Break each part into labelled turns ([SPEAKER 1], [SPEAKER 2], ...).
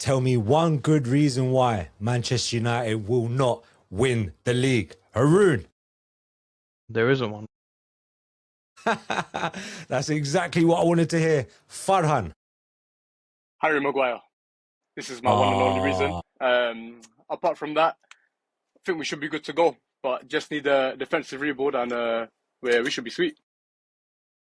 [SPEAKER 1] Tell me one good reason why Manchester United will not win the league. Haroon.
[SPEAKER 2] There isn't one.
[SPEAKER 1] That's exactly what I wanted to hear. Farhan.
[SPEAKER 3] Harry Maguire. This is my one and only reason. Apart from that, I think we should be good to go. But just need a defensive rebuild and we should be sweet.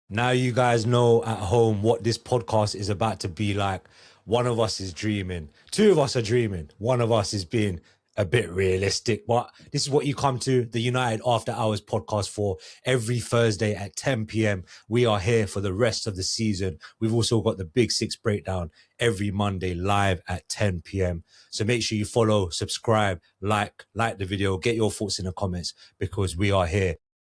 [SPEAKER 1] Now you guys know at home what this podcast is about to be like. One of us is dreaming. Two of us are dreaming. One of us is being a bit realistic. But this is what you come to the United After Hours podcast for every Thursday at 10 p.m. We are here for the rest of the season. We've also got the Big Six breakdown every Monday live at 10 p.m. So make sure you follow, subscribe, like the video, get your thoughts in the comments because we are here.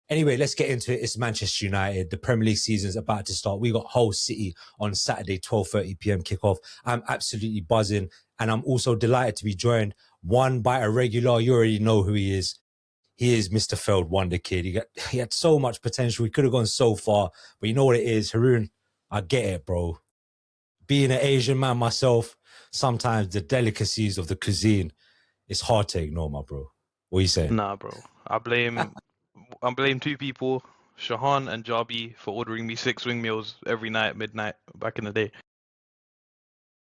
[SPEAKER 1] Anyway, let's get into it. It's Manchester United. The Premier League season is about to start. We got Hull City on Saturday, 12:30 p.m. kickoff. I'm absolutely buzzing. And I'm also delighted to be joined, one, by a regular. You already know who he is. He is Mr. Feld Wonder Kid. He had so much potential. He could have gone so far. But you know what it is, Haroon? I get it, bro. Being an Asian man myself, sometimes the delicacies of the cuisine, it's hard to ignore, my bro. What are you saying?
[SPEAKER 2] Nah, bro. I blame two people, Shahan and Jabi, for ordering me 6 wing meals every night at midnight back in the day.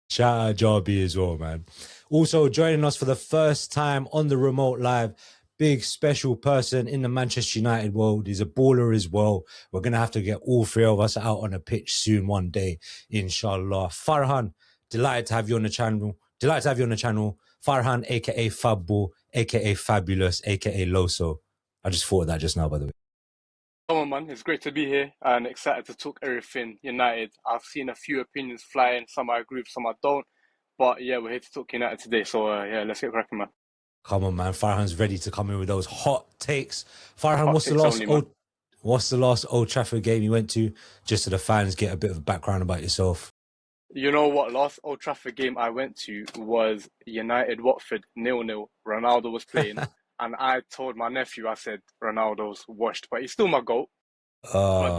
[SPEAKER 1] Shout out Jabi as well, man. Also joining us for the first time on the remote live, big special person in the Manchester United world. He's a baller as well. We're going to have to get all three of us out on a pitch soon one day, inshallah. Farhan, delighted to have you on the channel. Farhan, a.k.a. Fabbo, a.k.a. Fabulous, a.k.a. Loso. I just thought of that just now, by the way.
[SPEAKER 3] Come on, man. It's great to be here and excited to talk everything United. I've seen a few opinions flying. Some I agree with, some I don't. But yeah, we're here to talk United today. So yeah, let's get cracking, man.
[SPEAKER 1] Come on, man. Farhan's ready to come in with those hot takes. Farhan, what's the last Old Trafford game you went to? Just so the fans get a bit of a background about yourself.
[SPEAKER 3] You know what? Last Old Trafford game I went to was United Watford 0-0. Ronaldo was playing. And I told my nephew, I said, Ronaldo's washed, but he's still my GOAT. But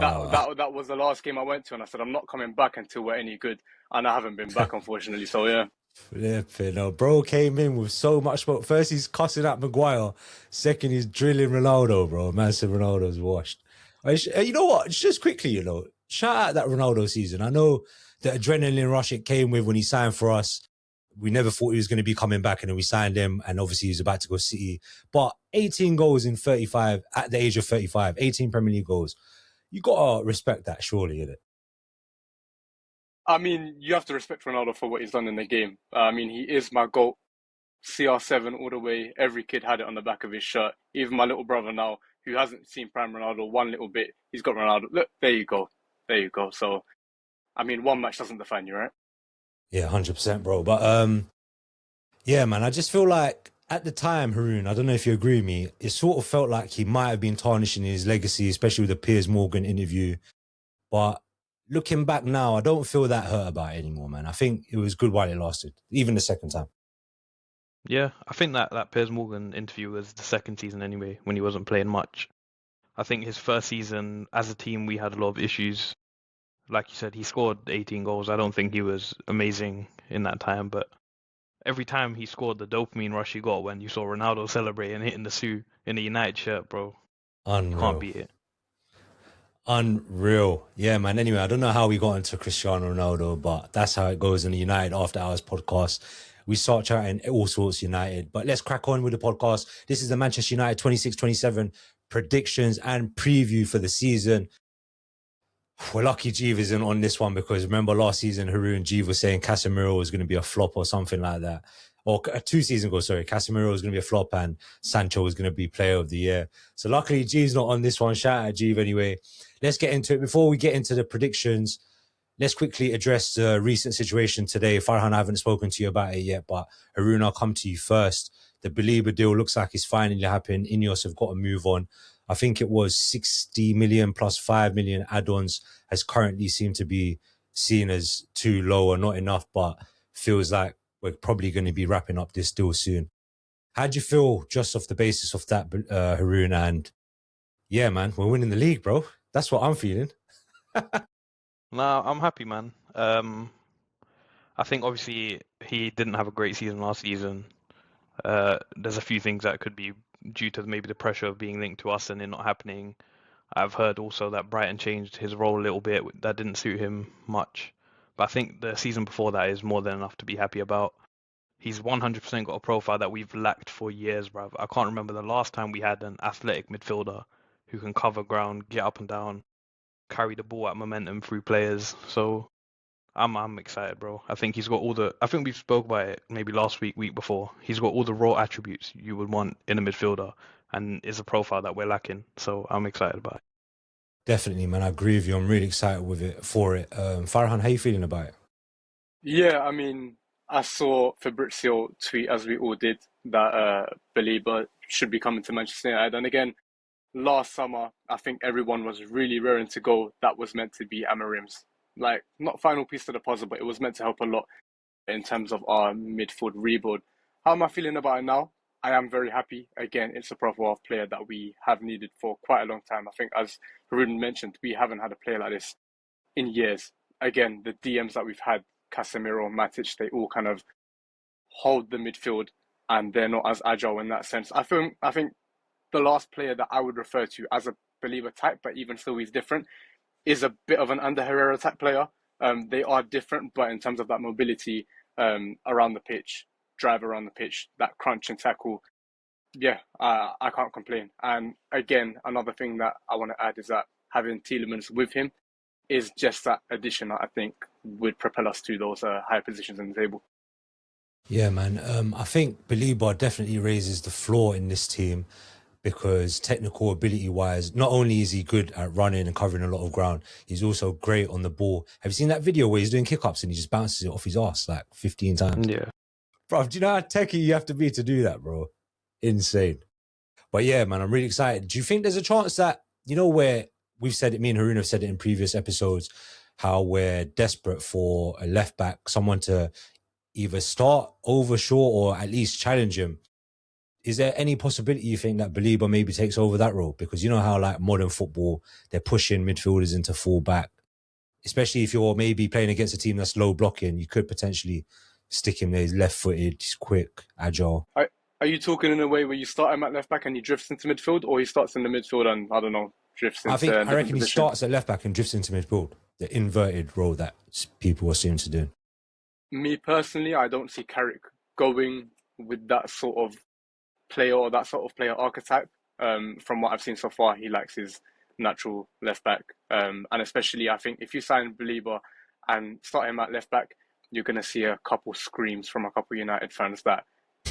[SPEAKER 3] that was the last game I went to, and I said, I'm not coming back until we're any good. And I haven't been back, unfortunately, so yeah.
[SPEAKER 1] Flipping, no. Bro came in with so much smoke. First, he's cussing at Maguire. Second, he's drilling Ronaldo, bro. Man said Ronaldo's washed. You know what? Just quickly, shout out that Ronaldo season. I know the adrenaline rush it came with when he signed for us. We never thought he was going to be coming back, and then we signed him, and obviously he was about to go City. But 18 goals in 35, at the age of 35, 18 Premier League goals. You got to respect that, surely, innit?
[SPEAKER 3] I mean, you have to respect Ronaldo for what he's done in the game. I mean, he is my GOAT. CR7 all the way. Every kid had it on the back of his shirt. Even my little brother now, who hasn't seen Prime Ronaldo one little bit, he's got Ronaldo. Look, there you go. So, I mean, one match doesn't define you, right?
[SPEAKER 1] Yeah, 100%, bro. But, yeah, man, I just feel like at the time, Haroon, I don't know if you agree with me, it sort of felt like he might have been tarnishing his legacy, especially with the Piers Morgan interview. But looking back now, I don't feel that hurt about it anymore, man. I think it was good while it lasted, even the second time.
[SPEAKER 2] Yeah, I think that Piers Morgan interview was the second season anyway, when he wasn't playing much. I think his first season, as a team, we had a lot of issues. Like you said, he scored 18 goals. I don't think he was amazing in that time, but every time he scored, the dopamine rush he got when you saw Ronaldo celebrating, hitting the Sue in the United shirt, bro.
[SPEAKER 1] Unreal.
[SPEAKER 2] Can't beat it.
[SPEAKER 1] Unreal. Yeah, man. Anyway, I don't know how we got into Cristiano Ronaldo, but that's how it goes in the United After Hours podcast. We start chatting all sorts United, but let's crack on with the podcast. This is the Manchester United 26-27 predictions and preview for the season. We're lucky Jeev isn't on this one because remember last season, Haroon, Jeev was saying Casemiro was going to be a flop or something like that. Or 2 seasons ago, sorry, Casemiro was going to be a flop and Sancho was going to be player of the year. So luckily Jeev's not on this one. Shout out Jeev anyway. Let's get into it. Before we get into the predictions, let's quickly address the recent situation today. Farhan, I haven't spoken to you about it yet, but Haroon, I'll come to you first. The Baleba deal looks like it's finally happened. Ineos have got to move on. I think it was 60 million plus 5 million add-ons has currently seemed to be seen as too low or not enough, but feels like we're probably going to be wrapping up this deal soon. How do you feel just off the basis of that, Haroon? And yeah, man, we're winning the league, bro. That's what I'm feeling.
[SPEAKER 2] Nah, I'm happy, man. I I think obviously he didn't have a great season last season. There's a few things that could be due to maybe the pressure of being linked to us and it not happening. I've heard also that Brighton changed his role a little bit. That didn't suit him much. But I think the season before that is more than enough to be happy about. He's 100% got a profile that we've lacked for years, bruv. I can't remember the last time we had an athletic midfielder who can cover ground, get up and down, carry the ball at momentum through players. So I'm excited, bro. I think he's got all the. I think we spoke about it maybe last week before. He's got all the raw attributes you would want in a midfielder, and is a profile that we're lacking. So I'm excited about it.
[SPEAKER 1] Definitely, man. I agree with you. I'm really excited for it. Farhan, how you feeling about it?
[SPEAKER 3] Yeah, I mean, I saw Fabrizio tweet, as we all did, that Baleba should be coming to Manchester United. And again, last summer, I think everyone was really raring to go. That was meant to be Amarim's, like, not final piece of the puzzle, but it was meant to help a lot in terms of our midfield rebuild. How am I feeling about it now? I am very happy. Again, it's a profile player that we have needed for quite a long time. I think, as Harun mentioned, we haven't had a player like this in years. Again, the DMs that we've had, Casemiro, Matic, they all kind of hold the midfield and they're not as agile in that sense. I think the last player that I would refer to as a Believer type, but even still he's different, is a bit of an Under Herrera type player. They are different, but in terms of that mobility around the pitch, drive around the pitch, that crunch and tackle, yeah, I can't complain. And again, another thing that I want to add is that having Tielemans with him is just that addition that I think would propel us to those higher positions in the table.
[SPEAKER 1] Yeah, man. I think Baleba definitely raises the floor in this team because technical ability-wise, not only is he good at running and covering a lot of ground, he's also great on the ball. Have you seen that video where he's doing kick-ups and he just bounces it off his ass like 15 times?
[SPEAKER 2] Yeah.
[SPEAKER 1] Bro, do you know how techy you have to be to do that, bro? Insane. But yeah, man, I'm really excited. Do you think there's a chance that, you know, where we've said it, me and Harun have said it in previous episodes, how we're desperate for a left back, someone to either start over Shaw or at least challenge him? Is there any possibility you think that Baleba maybe takes over that role? Because you know how like modern football, they're pushing midfielders into full back, especially if you're maybe playing against a team that's low blocking, you could potentially stick him there. He's left-footed, he's quick, agile.
[SPEAKER 3] Are you talking in a way where you start him at left back and he drifts into midfield, or he starts in the midfield and, I don't know, drifts into
[SPEAKER 1] I reckon he
[SPEAKER 3] position?
[SPEAKER 1] starts at left back and drifts into midfield, the inverted role that people assume to do.
[SPEAKER 3] Me personally, I don't see Carrick going with that sort of player or that sort of player archetype. From what I've seen so far, he likes his natural left back. And especially, I think if you sign Baleba and start him at left back, you're going to see a couple screams from a couple United fans that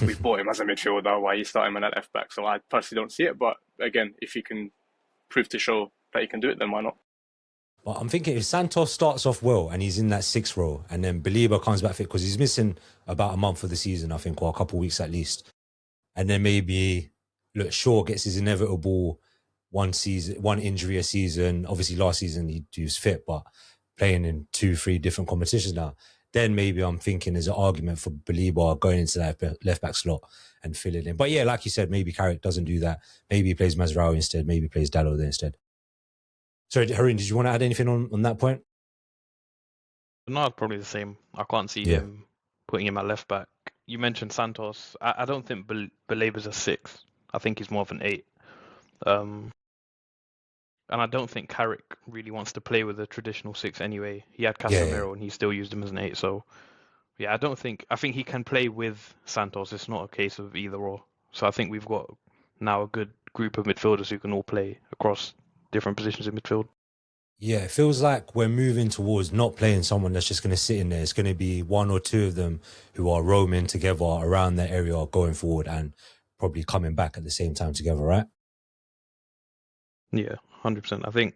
[SPEAKER 3] we've bought him as a midfielder, why you start him at left back. So I personally don't see it. But again, if he can prove to show that he can do it, then why not?
[SPEAKER 1] But I'm thinking if Santos starts off well and he's in that sixth row and then Baleba comes back fit, because he's missing about a month of the season, I think, or a couple of weeks at least. And then maybe, look, Shaw gets his inevitable one injury a season. Obviously, last season he was fit, but playing in 2-3 different competitions now. Then maybe I'm thinking there's an argument for Baleba going into that left back slot and filling in. But yeah, like you said, maybe Carrick doesn't do that. Maybe he plays Mazraoui instead. Maybe he plays Dalot there instead. Sorry, Harun, did you want to add anything on that point?
[SPEAKER 2] No, it's probably the same. I can't see him putting him at left back. You mentioned Santos. I don't think Baleba's a 6. I think he's more of an 8. And I don't think Carrick really wants to play with a traditional 6 anyway. He had Casemiro and he still used him as an 8. So, yeah, I think he can play with Santos. It's not a case of either or. So I think we've got now a good group of midfielders who can all play across different positions in midfield.
[SPEAKER 1] Yeah, it feels like we're moving towards not playing someone that's just going to sit in there. It's going to be one or two of them who are roaming together around the area going forward and probably coming back at the same time together, right?
[SPEAKER 2] Yeah, 100%. I think,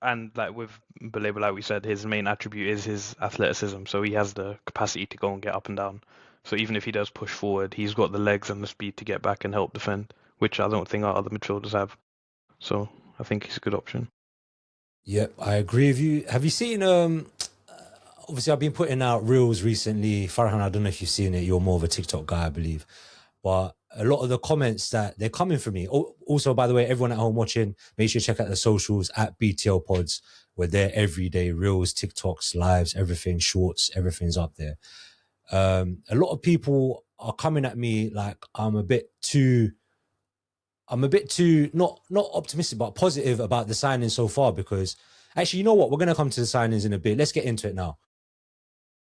[SPEAKER 2] and like with Baleba, like we said, his main attribute is his athleticism. So he has the capacity to go and get up and down. So even if he does push forward, he's got the legs and the speed to get back and help defend, which I don't think our other midfielders have. So I think he's a good option.
[SPEAKER 1] Yep, I agree with you. Have you seen, obviously I've been putting out reels recently. Farhan, I don't know if you've seen it. You're more of a TikTok guy, I believe. But a lot of the comments that they're coming for me. Also, by the way, everyone at home watching, make sure you check out the socials at btlpods. We're there every day, reels, TikToks, lives, everything, shorts, everything's up there. A lot of people are coming at me like I'm a bit too not optimistic, but positive about the signings so far, because actually, you know what? We're going to come to the signings in a bit. Let's get into it now.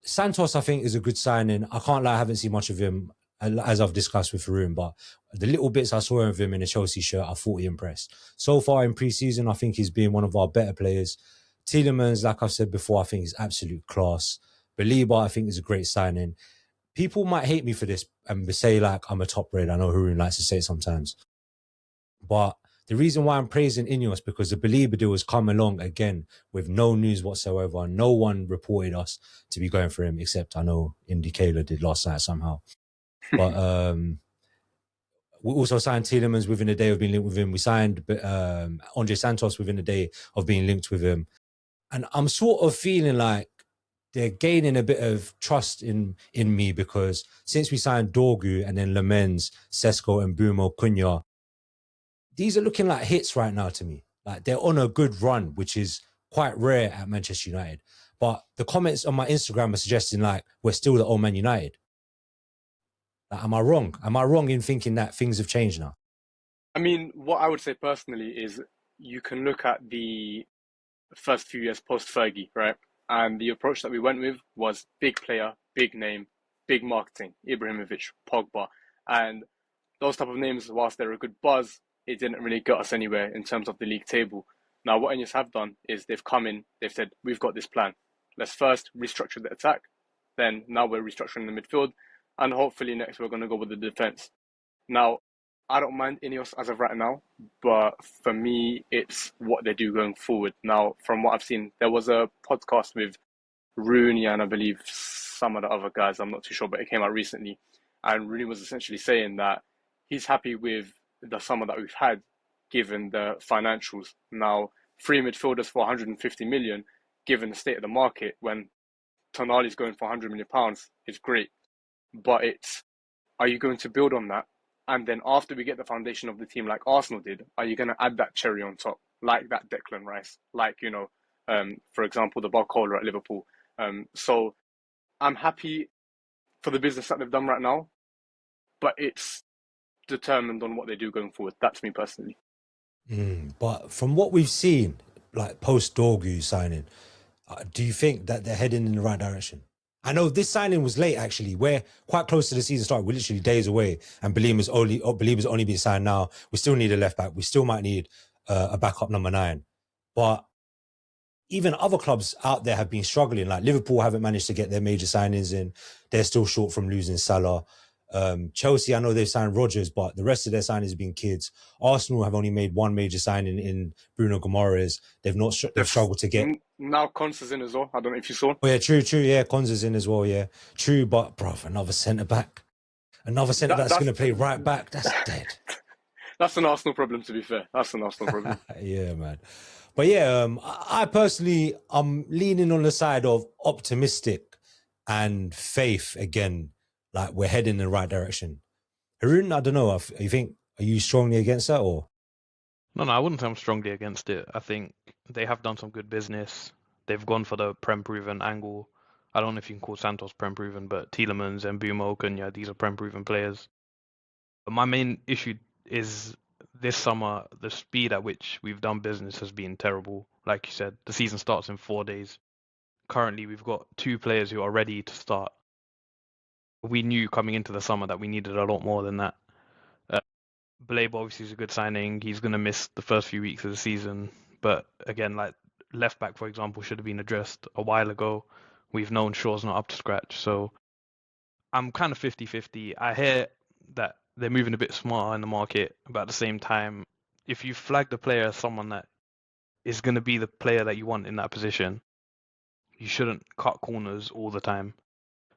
[SPEAKER 1] Santos, I think, is a good signing. I can't lie, I haven't seen much of him, as I've discussed with Haroon, but the little bits I saw of him in a Chelsea shirt, I thought he impressed. So far in pre-season, I think he's been one of our better players. Tielemans, like I've said before, I think is absolute class. Baleba, I think, is a great signing. People might hate me for this and say like I'm a top grade. I know Haroon likes to say it sometimes. But the reason why I'm praising Ineos, because the Baleba deal has come along again with no news whatsoever. No one reported us to be going for him, except I know Indy Kayla did last night somehow. But we also signed Tielemans within a day of being linked with him. We signed Andre Santos within a day of being linked with him. And I'm sort of feeling like they're gaining a bit of trust in me, because since we signed Dorgu and then Lemens, Sesko and Bruno Cunha, these are looking like hits right now to me. Like they're on a good run, which is quite rare at Manchester United. But the comments on my Instagram are suggesting like we're still the old Man United. Like, am I wrong? Am I wrong in thinking that things have changed now?
[SPEAKER 3] I mean, what I would say personally is you can look at the first few years post-Fergie, right? And the approach that we went with was big player, big name, big marketing, Ibrahimovic, Pogba. And those type of names, whilst they're a good buzz, it didn't really get us anywhere in terms of the league table. Now, what Ineos have done is they've come in, they've said, we've got this plan. Let's first restructure the attack. Then now we're restructuring the midfield. And hopefully next we're going to go with the defense. Now, I don't mind Ineos as of right now, but for me, it's what they do going forward. Now, from what I've seen, there was a podcast with Rooney and I believe some of the other guys, I'm not too sure, but it came out recently. And Rooney was essentially saying that he's happy with the summer that we've had, given the financials. Now, 3 midfielders for 150 million, given the state of the market, when Tonali's going for 100 million pounds, is great. But it's, are you going to build on that? And then after we get the foundation of the team like Arsenal did, are you going to add that cherry on top? Like that Declan Rice, like, for example, the Goalscorer at Liverpool. So I'm happy for the business that they've done right now, but it's determined on what they do going forward. That's me personally.
[SPEAKER 1] But from what we've seen, like post Dorgu signing, do you think that they're heading in the right direction? I know this signing was late, actually. We're quite close to the season start. We're literally days away, and Balema's only been signed now. We still need a left back. We still might need a backup number 9. But even other clubs out there have been struggling. Like Liverpool haven't managed to get their major signings in. They're still short from losing Salah. Chelsea, I know they've signed Rodgers, but the rest of their signings have been kids. Arsenal have only made one major signing in Bruno Guimaraes. They've struggled to get.
[SPEAKER 3] Now Konsa's in as well. I don't know if you saw.
[SPEAKER 1] Oh yeah, true. Yeah, Konsa's in as well. Yeah, true. But bro, another centre back, that's going to play right back. That's dead.
[SPEAKER 3] That's an Arsenal problem, to be fair. That's an Arsenal problem.
[SPEAKER 1] Yeah, man. But yeah, I personally, I'm leaning on the side of optimistic and faith again. Like we're heading in the right direction. Haroon, I don't know. Are you strongly against that or?
[SPEAKER 2] No, I wouldn't say I'm strongly against it. I think they have done some good business. They've gone for the Prem-proven angle. I don't know if you can call Santos Prem-proven, but Tielemans and Bruno Cunha, these are Prem-proven players. But my main issue is this summer, the speed at which we've done business has been terrible. Like you said, the season starts in 4 days. Currently, we've got 2 players who are ready to start. We knew coming into the summer that we needed a lot more than that. Baleba obviously is a good signing. He's going to miss the first few weeks of the season. But again, like left back, for example, should have been addressed a while ago. We've known Shaw's not up to scratch. So I'm kind of 50-50. I hear that they're moving a bit smarter in the market, but at the same time, if you flag the player as someone that is going to be the player that you want in that position, you shouldn't cut corners all the time.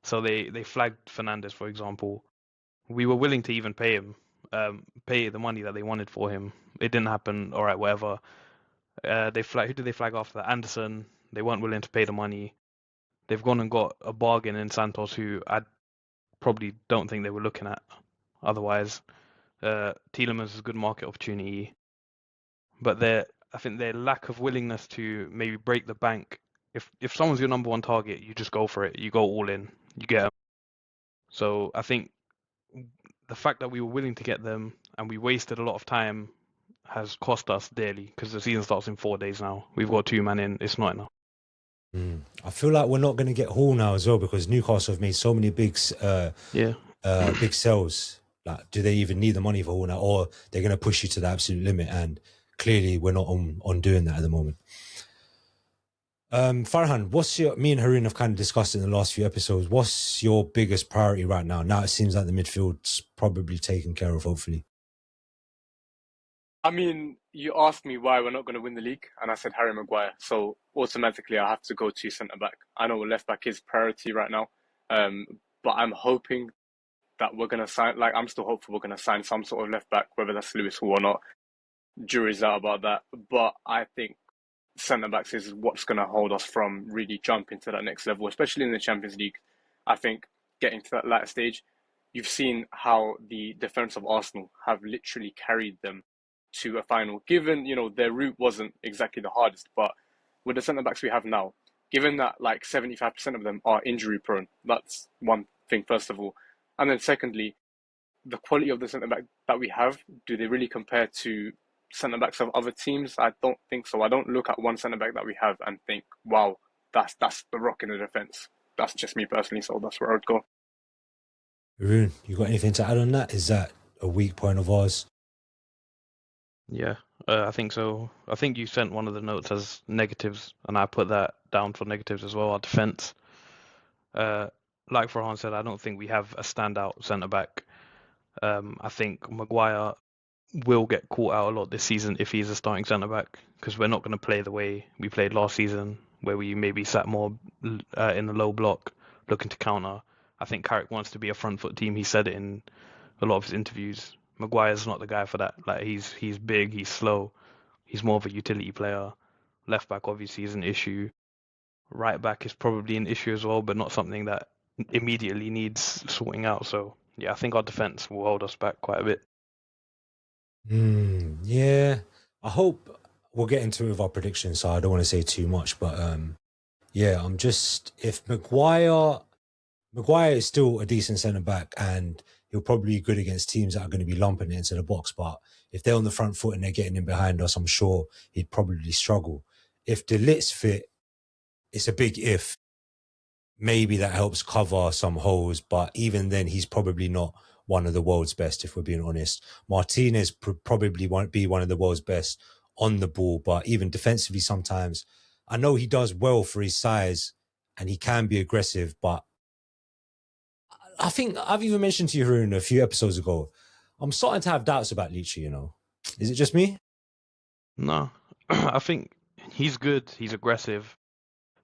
[SPEAKER 2] So they flagged Fernandes, for example. We were willing to even pay him, pay the money that they wanted for him. It didn't happen. All right, whatever. Who did they flag after that? Anderson. They weren't willing to pay the money. They've gone and got a bargain in Santos, who I probably don't think they were looking at otherwise. Tielemans is a good market opportunity, but I think their lack of willingness to maybe break the bank. If someone's your number one target, you just go for it. You go all in. You get them. So I think the fact that we were willing to get them and we wasted a lot of time has cost us dearly, because the season starts in 4 days now. We've got 2 man in. It's not enough.
[SPEAKER 1] I feel like we're not going to get Hall now as well, because Newcastle have made so many big big sales. Like, do they even need the money for Hall now, or they're going to push you to the absolute limit? And clearly, we're not on doing that at the moment. Farhan, me and Haroon have kind of discussed it in the last few episodes. What's your biggest priority right now? Now it seems like the midfield's probably taken care of, hopefully.
[SPEAKER 3] I mean, you asked me why we're not going to win the league, and I said Harry Maguire. So automatically, I have to go to centre back. I know left back is priority right now, but I'm hoping that we're going to sign. Like, I'm still hopeful we're going to sign some sort of left back, whether that's Lewis Hall or not. Jury's out about that. But I think centre backs is what's going to hold us from really jumping to that next level, especially in the Champions League. I think getting to that latter stage, you've seen how the defence of Arsenal have literally carried them to a final, given, their route wasn't exactly the hardest, but with the centre backs we have now, given that like 75% of them are injury prone, that's one thing, first of all. And then secondly, the quality of the centre back that we have, do they really compare to centre backs of other teams? I don't think so. I don't look at one centre back that we have and think, wow, that's the rock in the defence. That's just me personally, so that's where I'd go.
[SPEAKER 1] Haroon, you got anything to add on that? Is that a weak point of ours?
[SPEAKER 2] Yeah, I think so. I think you sent one of the notes as negatives, and I put that down for negatives as well. Our defence. Like Farhan said, I don't think we have a standout centre back. I think Maguire will get caught out a lot this season if he's a starting centre back, because we're not going to play the way we played last season, where we maybe sat more in the low block looking to counter. I think Carrick wants to be a front foot team. He said it in a lot of his interviews. Maguire's not the guy for that. Like, he's big, he's slow, he's more of a utility player. Left back obviously is an issue. Right back is probably an issue as well, but not something that immediately needs sorting out. So yeah, I think our defense will hold us back quite a bit.
[SPEAKER 1] Yeah, I hope we'll get into it with our predictions, so I don't want to say too much, but yeah, if Maguire is still a decent centre back, and he'll probably be good against teams that are going to be lumping it into the box, but if they're on the front foot and they're getting in behind us, I'm sure he'd probably struggle. If De Ligt's fit, it's a big if. Maybe that helps cover some holes, but even then, he's probably not one of the world's best, if we're being honest. Martinez probably won't be one of the world's best on the ball, but even defensively sometimes, I know he does well for his size and he can be aggressive, but I think I've even mentioned to you, Haroon, a few episodes ago, I'm starting to have doubts about Leachy, Is it just me?
[SPEAKER 2] No, I think he's good, he's aggressive,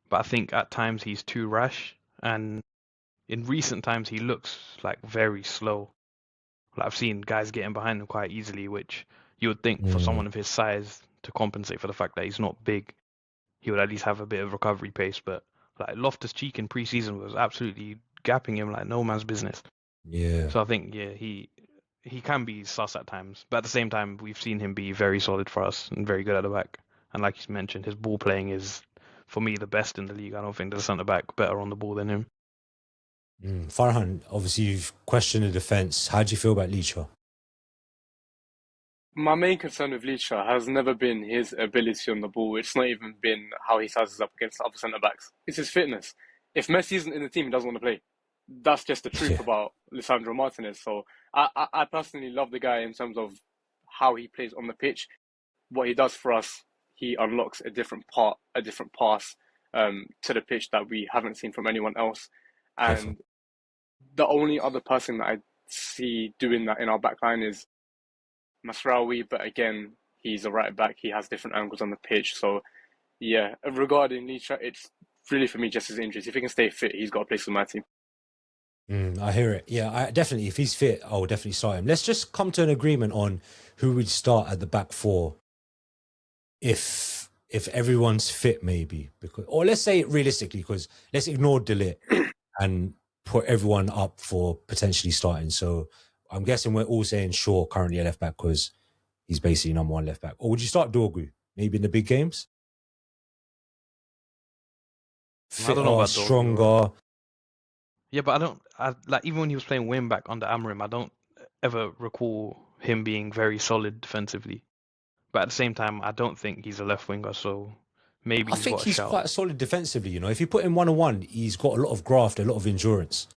[SPEAKER 2] but I think at times he's too rash, and in recent times he looks like very slow. Like, I've seen guys getting behind him quite easily, which you would think for someone of his size, to compensate for the fact that he's not big, he would at least have a bit of recovery pace. But like, Loftus-Cheek in pre-season was absolutely gapping him like no man's business.
[SPEAKER 1] Yeah.
[SPEAKER 2] So I think, yeah, he can be sus at times, but at the same time, we've seen him be very solid for us and very good at the back. And like you mentioned, his ball playing is, for me, the best in the league. I don't think there's a centre back better on the ball than him.
[SPEAKER 1] Farhan, obviously you've questioned the defence. How do you feel about Leacher?
[SPEAKER 3] My main concern with Leacher has never been his ability on the ball. It's not even been how he sizes up against other centre backs. It's his fitness. If Messi isn't in the team, he doesn't want to play. That's just the truth about Lisandro Martinez. So I personally love the guy in terms of how he plays on the pitch. What he does for us, he unlocks a different pass to the pitch that we haven't seen from anyone else. And the only other person that I see doing that in our back line is Masraoui, but again, he's a right back. He has different angles on the pitch. So yeah, regarding Leacher, it's really for me just his injuries. If he can stay fit, he's got a place in my team.
[SPEAKER 1] I hear it. Yeah, definitely. If he's fit, I'll definitely start him. Let's just come to an agreement on who we'd start at the back four. If everyone's fit, maybe, or let's say it realistically, because let's ignore De Ligt and put everyone up for potentially starting. So I'm guessing we're all saying Shaw currently a left back because he's basically number one left back. Or would you start Dorgu? Maybe in the big games?
[SPEAKER 2] I don't know
[SPEAKER 1] Fitter,
[SPEAKER 2] about Dorgu, bro.
[SPEAKER 1] stronger.
[SPEAKER 2] Yeah, but like even when he was playing wing back under Amorim, I don't ever recall him being very solid defensively. But at the same time, I don't think he's a left winger, so maybe
[SPEAKER 1] I
[SPEAKER 2] he's
[SPEAKER 1] think
[SPEAKER 2] got a
[SPEAKER 1] he's
[SPEAKER 2] shout.
[SPEAKER 1] quite solid defensively, you know. If you put him 1-on-1, he's got a lot of graft, a lot of endurance.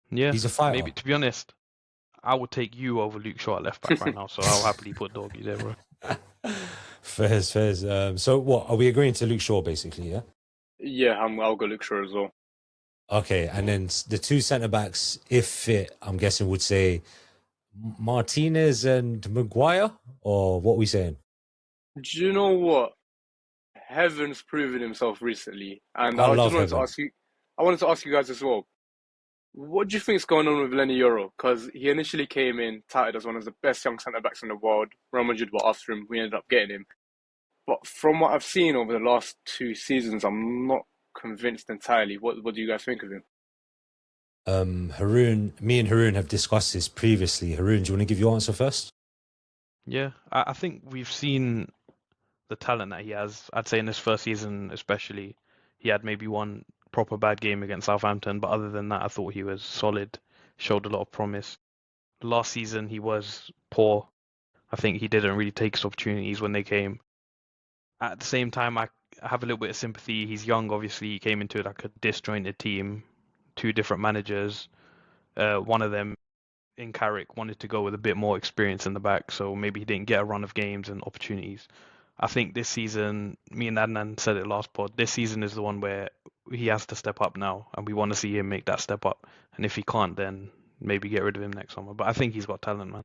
[SPEAKER 2] Yeah,
[SPEAKER 1] He's a fighter.
[SPEAKER 2] maybe, to be honest, I would take you over Luke Shaw at left back right now, so I'll happily put Dorgu there, bro.
[SPEAKER 1] Fairs. So what, are we agreeing to Luke Shaw basically, yeah?
[SPEAKER 3] Yeah, I'll go Luke Shaw as well.
[SPEAKER 1] Okay, and then the two centre-backs, if fit, I'm guessing would say Martinez and Maguire? Or what are we saying?
[SPEAKER 3] Do you know what? Heaven's proven himself recently, and
[SPEAKER 1] I
[SPEAKER 3] I just
[SPEAKER 1] love
[SPEAKER 3] wanted to
[SPEAKER 1] Heaven.
[SPEAKER 3] ask you. I wanted to ask you guys as well. What do you think is going on with Lenny Yoro? Because he initially came in touted as one of the best young centre backs in the world. Real Madrid were after him. We ended up getting him. But from what I've seen over the last 2 seasons, I'm not convinced entirely. What do you guys think of him?
[SPEAKER 1] Haroon, me and Haroon have discussed this previously. Haroon, do you want to give your answer first?
[SPEAKER 2] Yeah, I think we've seen the talent that he has. I'd say in his first season especially, he had maybe one proper bad game against Southampton, but other than that, I thought he was solid, showed a lot of promise. Last season, he was poor. I think he didn't really take his opportunities when they came. At the same time, I have a little bit of sympathy. He's young, obviously. He came into like a disjointed team, two different managers. One of them in Carrick wanted to go with a bit more experience in the back, so maybe he didn't get a run of games and opportunities. I think this season, me and Adnan said it last pod, this season is the one where he has to step up now, and we want to see him make that step up. And if he can't, then maybe get rid of him next summer. But I think he's got talent, man.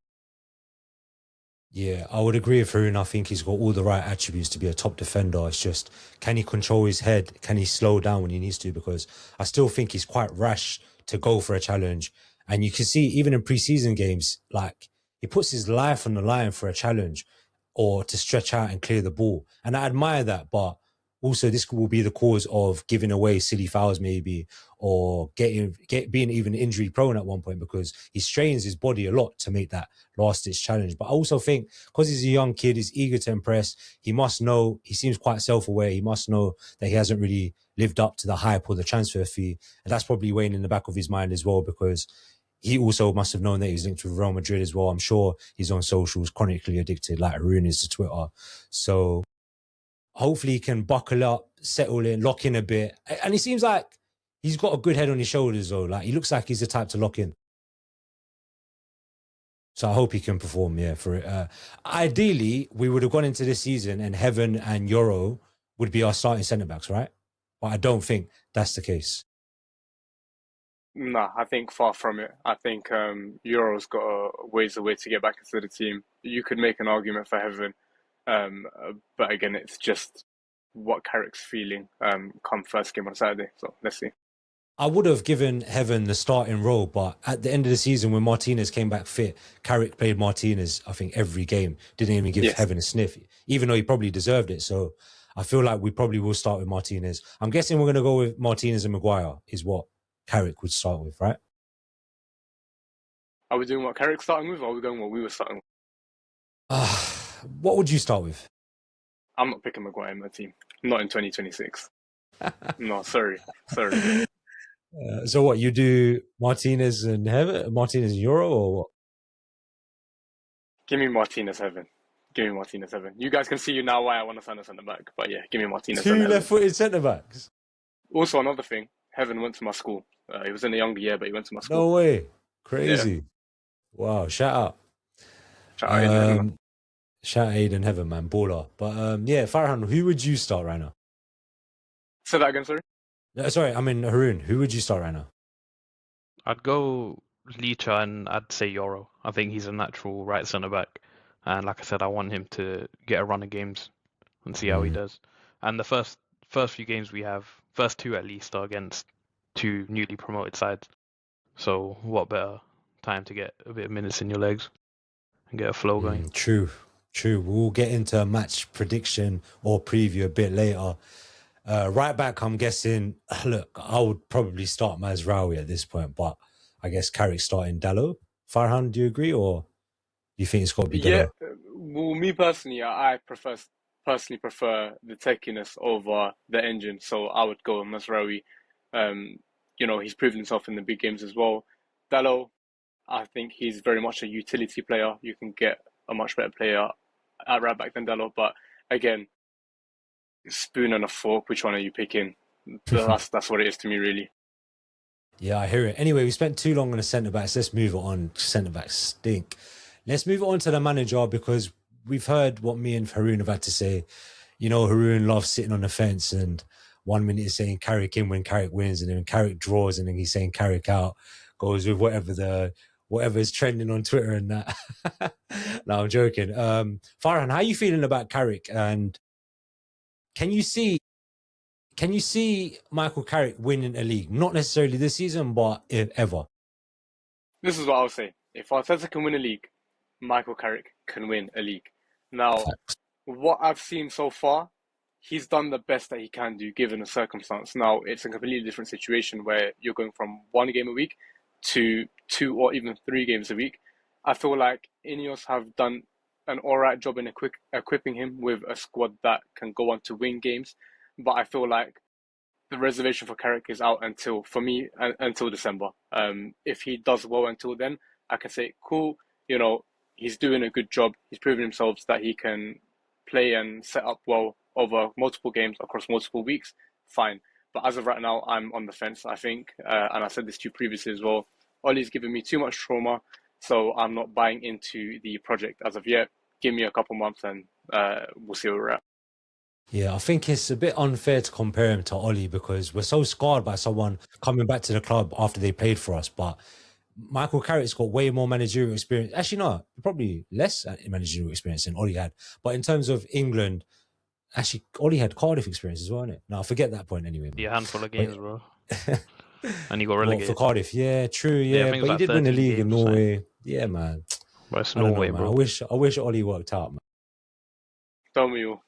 [SPEAKER 1] Yeah, I would agree with Haroon. I think he's got all the right attributes to be a top defender. It's just, can he control his head? Can he slow down when he needs to? Because I still think he's quite rash to go for a challenge. And you can see, even in preseason games, like, he puts his life on the line for a challenge or to stretch out and clear the ball. And I admire that, but also this will be the cause of giving away silly fouls maybe, or being even injury prone at one point, because he strains his body a lot to make that last ditch challenge. But I also think because he's a young kid, he's eager to impress, he must know, he seems quite self-aware, he must know that he hasn't really lived up to the hype or the transfer fee. And that's probably weighing in the back of his mind as well, because he also must have known that he was linked with Real Madrid as well. I'm sure he's on socials, chronically addicted, like Haroon is to Twitter. So hopefully he can buckle up, settle in, lock in a bit. And he seems like he's got a good head on his shoulders though. Like, he looks like he's the type to lock in. So I hope he can perform, for it. Ideally, we would have gone into this season and Heaven and Yoro would be our starting centre-backs, right? But I don't think that's the case.
[SPEAKER 3] Nah, I think far from it. I think Euro's got a ways away to get back into the team. You could make an argument for Heaven, but again, it's just what Carrick's feeling come first game on Saturday. So let's see.
[SPEAKER 1] I would have given Heaven the starting role, but at the end of the season, when Martinez came back fit, Carrick played Martinez, I think, every game. Didn't even give Heaven a sniff, even though he probably deserved it. So I feel like we probably will start with Martinez. I'm guessing we're going to go with Martinez and Maguire is what Carrick would start with, right?
[SPEAKER 3] Are we doing what Carrick's starting with, or are we going what we were starting with?
[SPEAKER 1] What would you start with?
[SPEAKER 3] I'm not picking Maguire in my team. Not in 2026. No, sorry.
[SPEAKER 1] So what, you do Martinez and Heaven, Martinez and Euro, or what?
[SPEAKER 3] Give me Martinez Heaven. You guys can see now why I want to sign a centre back. But yeah, give me Martinez.
[SPEAKER 1] Two left-footed centre backs.
[SPEAKER 3] Also, another thing, Heaven went to my school. He was in a younger year, but he went to my school.
[SPEAKER 1] No way. Crazy. Yeah. Wow, shout out.
[SPEAKER 3] Shout out Aiden.
[SPEAKER 1] Shout out Aiden Heaven, man. Baller. But Farhan, who would you start right now?
[SPEAKER 3] Say that again, sorry?
[SPEAKER 1] Sorry, I mean Haroon. Who would you start right now?
[SPEAKER 2] I'd go Licha and I'd say Yoro. I think he's a natural right centre back. And like I said, I want him to get a run of games and see how he does. And the first few games we have, first two at least, are against two newly promoted sides. So what better time to get a bit of minutes in your legs and get a flow going.
[SPEAKER 1] True. We'll get into a match prediction or preview a bit later. Right back, I'm guessing, look, I would probably start Mazraoui at this point, but I guess Carrick starting Dallo Farhan, do you agree, or do you think it's got to be
[SPEAKER 3] Yeah,
[SPEAKER 1] Delo?
[SPEAKER 3] well, me personally, I personally prefer the techiness over the engine. So I would go Mazraoui. Um, he's proven himself in the big games as well. Dalot, I think he's very much a utility player. You can get a much better player at right back than Dalot, but again, spoon and a fork. Which one are you picking? That's what it is to me, really.
[SPEAKER 1] Yeah, I hear it. Anyway, we spent too long on the centre backs. Let's move it on. Centre backs stink. Let's move it on to the manager, because we've heard what me and Haroon have had to say. You know, Haroon loves sitting on the fence, and 1 minute he's saying Carrick in when Carrick wins, and then Carrick draws, and then he's saying Carrick out. Goes with whatever is trending on Twitter and that. No, I'm joking. Farhan, how are you feeling about Carrick? And can you see Michael Carrick winning a league? Not necessarily this season, but if ever.
[SPEAKER 3] This is what I'll say. If Arteta can win a league, Michael Carrick can win a league. Now, what I've seen so far, he's done the best that he can do given the circumstance. Now, it's a completely different situation where you're going from 1 game a week to 2 or even 3 games a week. I feel like Ineos have done an alright job in equipping him with a squad that can go on to win games. But I feel like the reservation for Carrick is out until December. If he does well until then, I can say, cool, he's doing a good job. He's proven himself that he can play and set up well over multiple games across multiple weeks. Fine. But as of right now, I'm on the fence, I think. And I said this to you previously as well. Ollie's given me too much trauma, so I'm not buying into the project as of yet. Give me a couple months and we'll see where we're at.
[SPEAKER 1] Yeah, I think it's a bit unfair to compare him to Ollie, because we're so scarred by someone coming back to the club after they played for us. But Michael Carrick's got way more managerial experience. Actually, no, probably less managerial experience than Ollie had. But in terms of England, actually, Ollie had Cardiff experience as well, innit? No, I forget that point anyway.
[SPEAKER 2] Yeah, a handful of games, bro. And he got
[SPEAKER 1] What,
[SPEAKER 2] relegated.
[SPEAKER 1] for Cardiff? Yeah, true.
[SPEAKER 2] Yeah, I
[SPEAKER 1] Yeah,
[SPEAKER 2] think
[SPEAKER 1] but he
[SPEAKER 2] it's
[SPEAKER 1] did
[SPEAKER 2] like
[SPEAKER 1] win the
[SPEAKER 2] 13
[SPEAKER 1] league in
[SPEAKER 2] games or something.
[SPEAKER 1] Norway. Yeah, man.
[SPEAKER 2] But it's
[SPEAKER 1] I don't know,
[SPEAKER 2] Norway,
[SPEAKER 1] man.
[SPEAKER 2] bro.
[SPEAKER 1] I wish Ollie worked out, man.
[SPEAKER 3] Don't we all?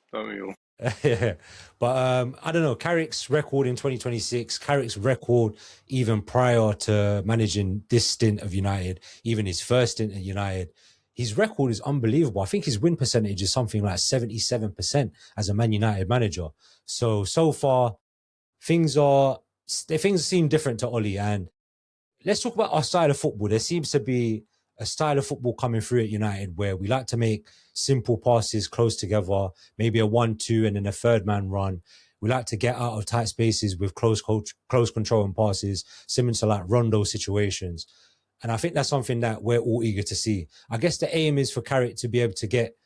[SPEAKER 1] Yeah. But I don't know, Carrick's record in 2026, Carrick's record even prior to managing this stint of United, even his first stint at United, his record is unbelievable. I think his win percentage is something like 77% as a Man United manager. So far, things seem different to Ollie. And let's talk about our style of football. There seems to be a style of football coming through at United where we like to make simple passes close together, maybe a 1-2 and then a third man run. We like to get out of tight spaces with close control and passes, similar to like Rondo situations. And I think that's something that we're all eager to see. I guess the aim is for Carrick to be able to get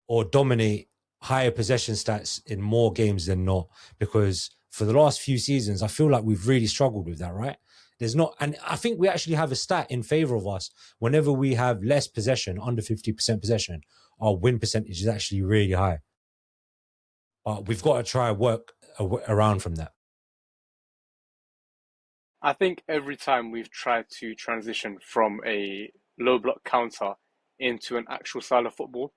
[SPEAKER 1] or dominate higher possession stats in more games than not, because for the last few seasons, I feel like we've really struggled with that, right? There's not, and I think we actually have a stat in favor of us. Whenever we have less possession, under 50% possession, our win percentage is actually really high. But we've got to try work around from that.
[SPEAKER 3] I think every time we've tried to transition from a low block counter into an actual style of football,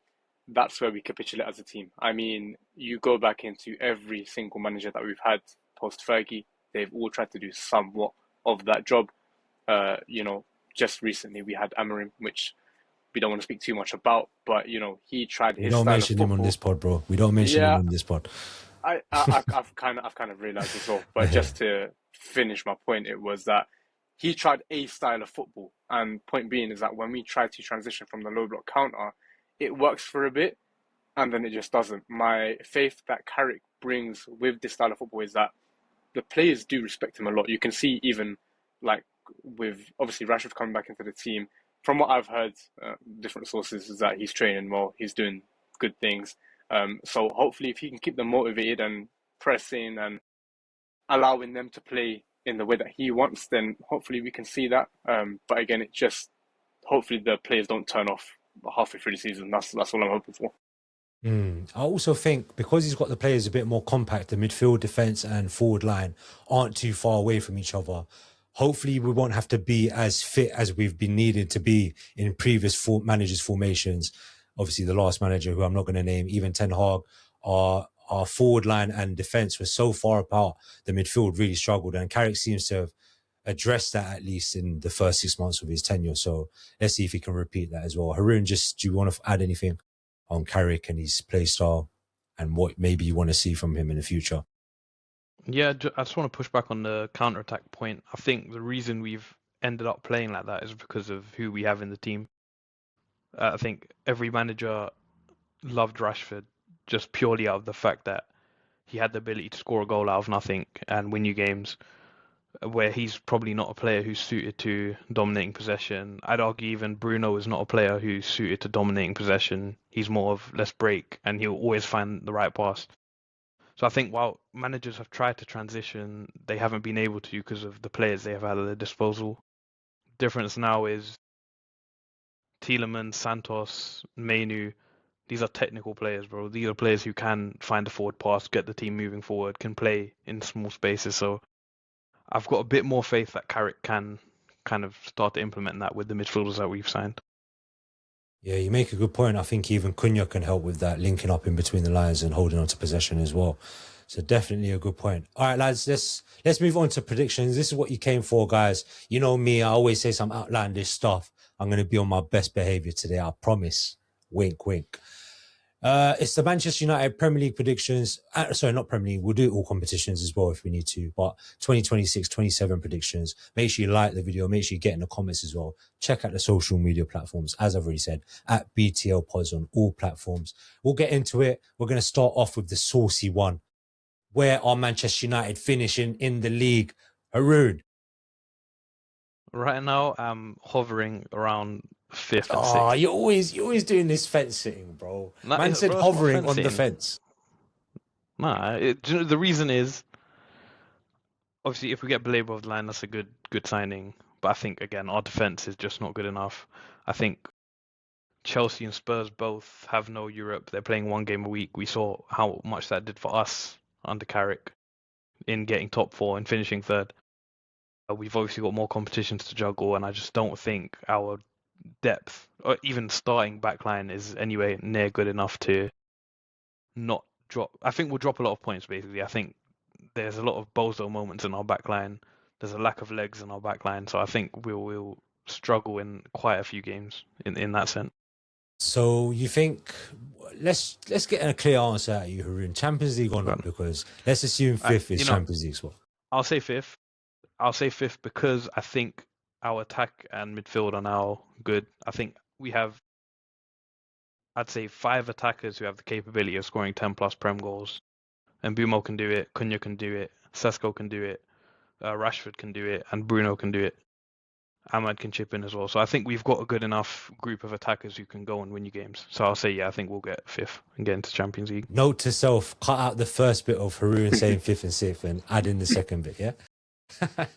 [SPEAKER 3] that's where we capitulate as a team. I mean, you go back into every single manager that we've had post Fergie, they've all tried to do somewhat of that job. Just recently we had Amorim, which we don't want to speak too much about, but he tried his style of football.
[SPEAKER 1] We don't mention him on this pod, bro. We don't mention him on this pod.
[SPEAKER 3] I've kind of realized as well. But just to finish my point, it was that he tried a style of football, and point being is that when we try to transition from the low block counter, it works for a bit, and then it just doesn't. My faith that Carrick brings with this style of football is that the players do respect him a lot. You can see even like with obviously Rashford coming back into the team. From what I've heard, different sources, is that he's training well, he's doing good things. So hopefully if he can keep them motivated and pressing and allowing them to play in the way that he wants, then hopefully we can see that. But again, it just, hopefully the players don't turn off halfway through the season. That's all I'm hoping for.
[SPEAKER 1] I also think because he's got the players a bit more compact, the midfield, defence and forward line aren't too far away from each other. Hopefully we won't have to be as fit as we've been needed to be in previous managers' formations. Obviously the last manager, who I'm not going to name, even Ten Hag, our forward line and defence were so far apart, the midfield really struggled, and Carrick seems to have addressed that at least in the first 6 months of his tenure. So let's see if he can repeat that as well. Haroon, do you want to add anything on Carrick and his play style and what maybe you want to see from him in the future?
[SPEAKER 2] Yeah, I just want to push back on the counter-attack point. I think the reason we've ended up playing like that is because of who we have in the team. I think every manager loved Rashford just purely out of the fact that he had the ability to score a goal out of nothing and win you games, where he's probably not a player who's suited to dominating possession. I'd argue even Bruno is not a player who's suited to dominating possession. He's more of let's break, and he'll always find the right pass. So I think while managers have tried to transition, they haven't been able to because of the players they have had at their disposal. Difference now is Tielemans, Santos, Mainu. These are technical players, bro. These are players who can find a forward pass, get the team moving forward, can play in small spaces. So I've got a bit more faith that Carrick can kind of start to implement that with the midfielders that we've signed.
[SPEAKER 1] Yeah, you make a good point. I think even Cunha can help with that, linking up in between the lines and holding on to possession as well. So definitely a good point. All right, lads, let's move on to predictions. This is what you came for, guys. You know me, I always say some outlandish stuff. I'm going to be on my best behavior today, I promise. Wink, wink. It's the Manchester United Premier League predictions. Sorry, not Premier League. We'll do all competitions as well if we need to. But 2026-27 predictions. Make sure you like the video. Make sure you get in the comments as well. Check out the social media platforms, as I've already said, at btlpods on all platforms. We'll get into it. We're going to start off with the saucy one. Where are Manchester United finishing in the league? Haroon.
[SPEAKER 2] Right now, I'm hovering around 5th and 6th.
[SPEAKER 1] Oh, you're always doing this fence sitting, bro. Man said
[SPEAKER 2] bro,
[SPEAKER 1] hovering on the fence.
[SPEAKER 2] Nah, the reason is obviously if we get Baleba off the line, that's a good signing. But I think again, our defense is just not good enough. I think Chelsea and Spurs both have no Europe. They're playing one game a week. We saw how much that did for us under Carrick in getting top 4 and finishing 3rd. We've obviously got more competitions to juggle, and I just don't think our depth or even starting backline is anywhere near good enough to not drop. I think we'll drop a lot of points basically. I think there's a lot of bozo moments in our backline. There's a lack of legs in our backline, so I think we'll struggle in quite a few games in that sense.
[SPEAKER 1] So you think let's get a clear answer at you, Haroon. Champions League or not? Because let's assume 5th is Champions League spot.
[SPEAKER 2] I'll say 5th. I'll say 5th because I think our attack and midfield are now good. I think we have, I'd say, 5 attackers who have the capability of scoring 10 plus Prem goals. And Bumo can do it, Cunha can do it, Sesko can do it, Rashford can do it, and Bruno can do it. Ahmad can chip in as well. So I think we've got a good enough group of attackers who can go and win you games. So I'll say, yeah, I think we'll get 5th and get into Champions League.
[SPEAKER 1] Note to self, cut out the first bit of Haroon saying 5th and 6th and add in the second bit, yeah? All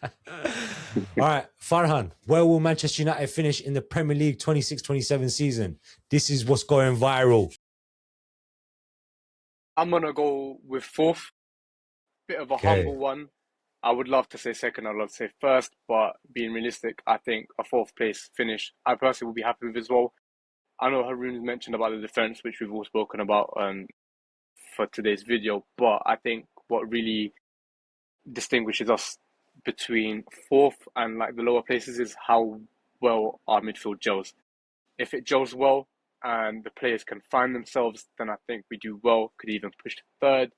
[SPEAKER 1] right, Farhan, where will Manchester United finish in the Premier League 26-27 season? This is what's going viral.
[SPEAKER 3] I'm going to go with 4th. Bit of a humble one. I would love to say 2nd, I'd love to say 1st, but being realistic, I think a 4th place finish, I personally will be happy with as well. I know Haroon's mentioned about the defence, which we've all spoken about for today's video, but I think what really distinguishes us between 4th and like the lower places is how well our midfield gels. If it gels well and the players can find themselves, then I think we do well, could even push to 3rd.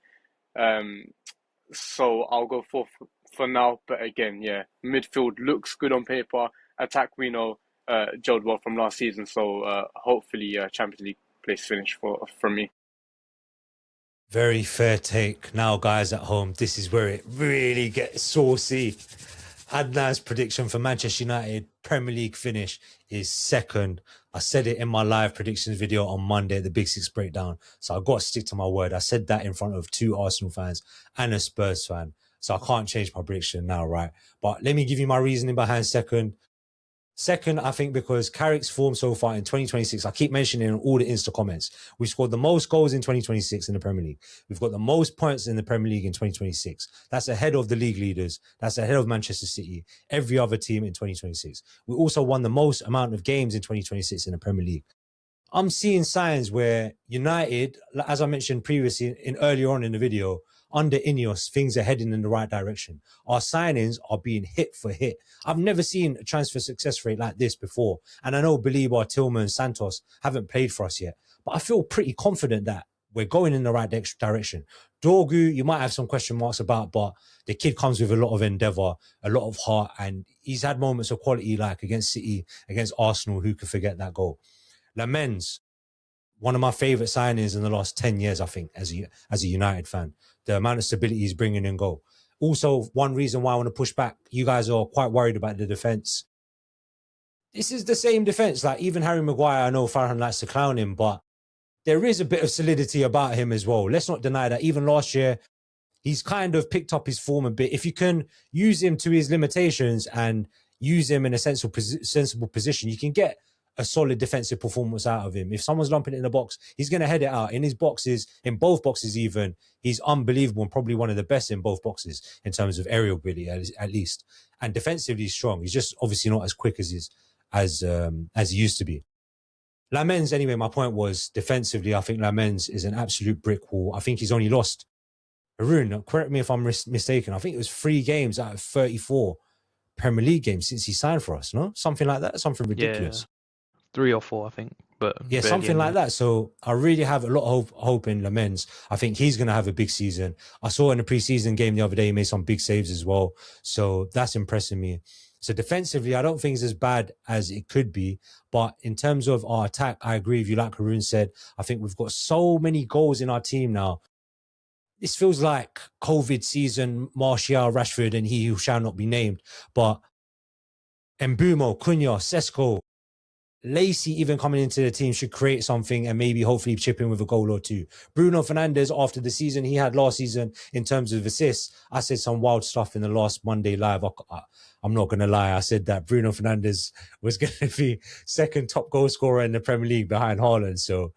[SPEAKER 3] So I'll go 4th for now, but again, yeah, midfield looks good on paper. Attack, we know, gelled well from last season, so hopefully Champions League place finish from me.
[SPEAKER 1] Very fair take. Now, guys at home, this is where it really gets saucy. Adnan's prediction for Manchester United Premier League finish is 2nd. I said it in my live predictions video on Monday, the Big Six breakdown. So I've got to stick to my word. I said that in front of 2 Arsenal fans and a Spurs fan. So I can't change my prediction now, right? But let me give you my reasoning behind 2nd. 2nd, I think because Carrick's form so far in 2026, I keep mentioning in all the Insta comments, we've scored the most goals in 2026 in the Premier League. We've got the most points in the Premier League in 2026. That's ahead of the league leaders. That's ahead of Manchester City, every other team in 2026. We also won the most amount of games in 2026 in the Premier League. I'm seeing signs where United, as I mentioned previously earlier on in the video, under Ineos, things are heading in the right direction. Our signings are being hit for hit. I've never seen a transfer success rate like this before. And I know Baleba, Tillman, Santos haven't played for us yet, but I feel pretty confident that we're going in the right direction. Dorgu, you might have some question marks about, but the kid comes with a lot of endeavour, a lot of heart, and he's had moments of quality like against City, against Arsenal. Who could forget that goal? Lamens, one of my favourite signings in the last 10 years, I think, as a United fan. The amount of stability he's bringing in goal. Also, one reason why I want to push back, you guys are quite worried about the defence. This is the same defence. Like, even Harry Maguire, I know Farhan likes to clown him, but there is a bit of solidity about him as well. Let's not deny that. Even last year, he's kind of picked up his form a bit. If you can use him to his limitations and use him in a sensible position, you can get a solid defensive performance out of him. If someone's lumping it in the box, he's going to head it out. In his boxes, in both boxes even, he's unbelievable and probably one of the best in both boxes in terms of aerial ability, at least. And defensively strong. He's just obviously not as quick as he used to be. Lamens, anyway, my point was defensively, I think Lamens is an absolute brick wall. I think he's only lost, Haroon, correct me if I'm mistaken, I think it was 3 games out of 34 Premier League games since he signed for us, no? Something like that, something ridiculous.
[SPEAKER 2] Yeah, 3 or 4, I think. But
[SPEAKER 1] yeah, something like that. So I really have a lot of hope in Lamens. I think he's going to have a big season. I saw in the preseason game the other day, he made some big saves as well. So that's impressing me. So defensively, I don't think it's as bad as it could be. But in terms of our attack, I agree with you. Like Haroon said, I think we've got so many goals in our team now. This feels like COVID season, Martial, Rashford, and he who shall not be named. But Mbumo, Cunha, Sesko, Lacey even coming into the team should create something and maybe hopefully chip in with a goal or two. Bruno Fernandes, after the season he had last season in terms of assists, I said some wild stuff in the last Monday live. I'm not going to lie. I said that Bruno Fernandes was going to be second top goal scorer in the Premier League behind Haaland. So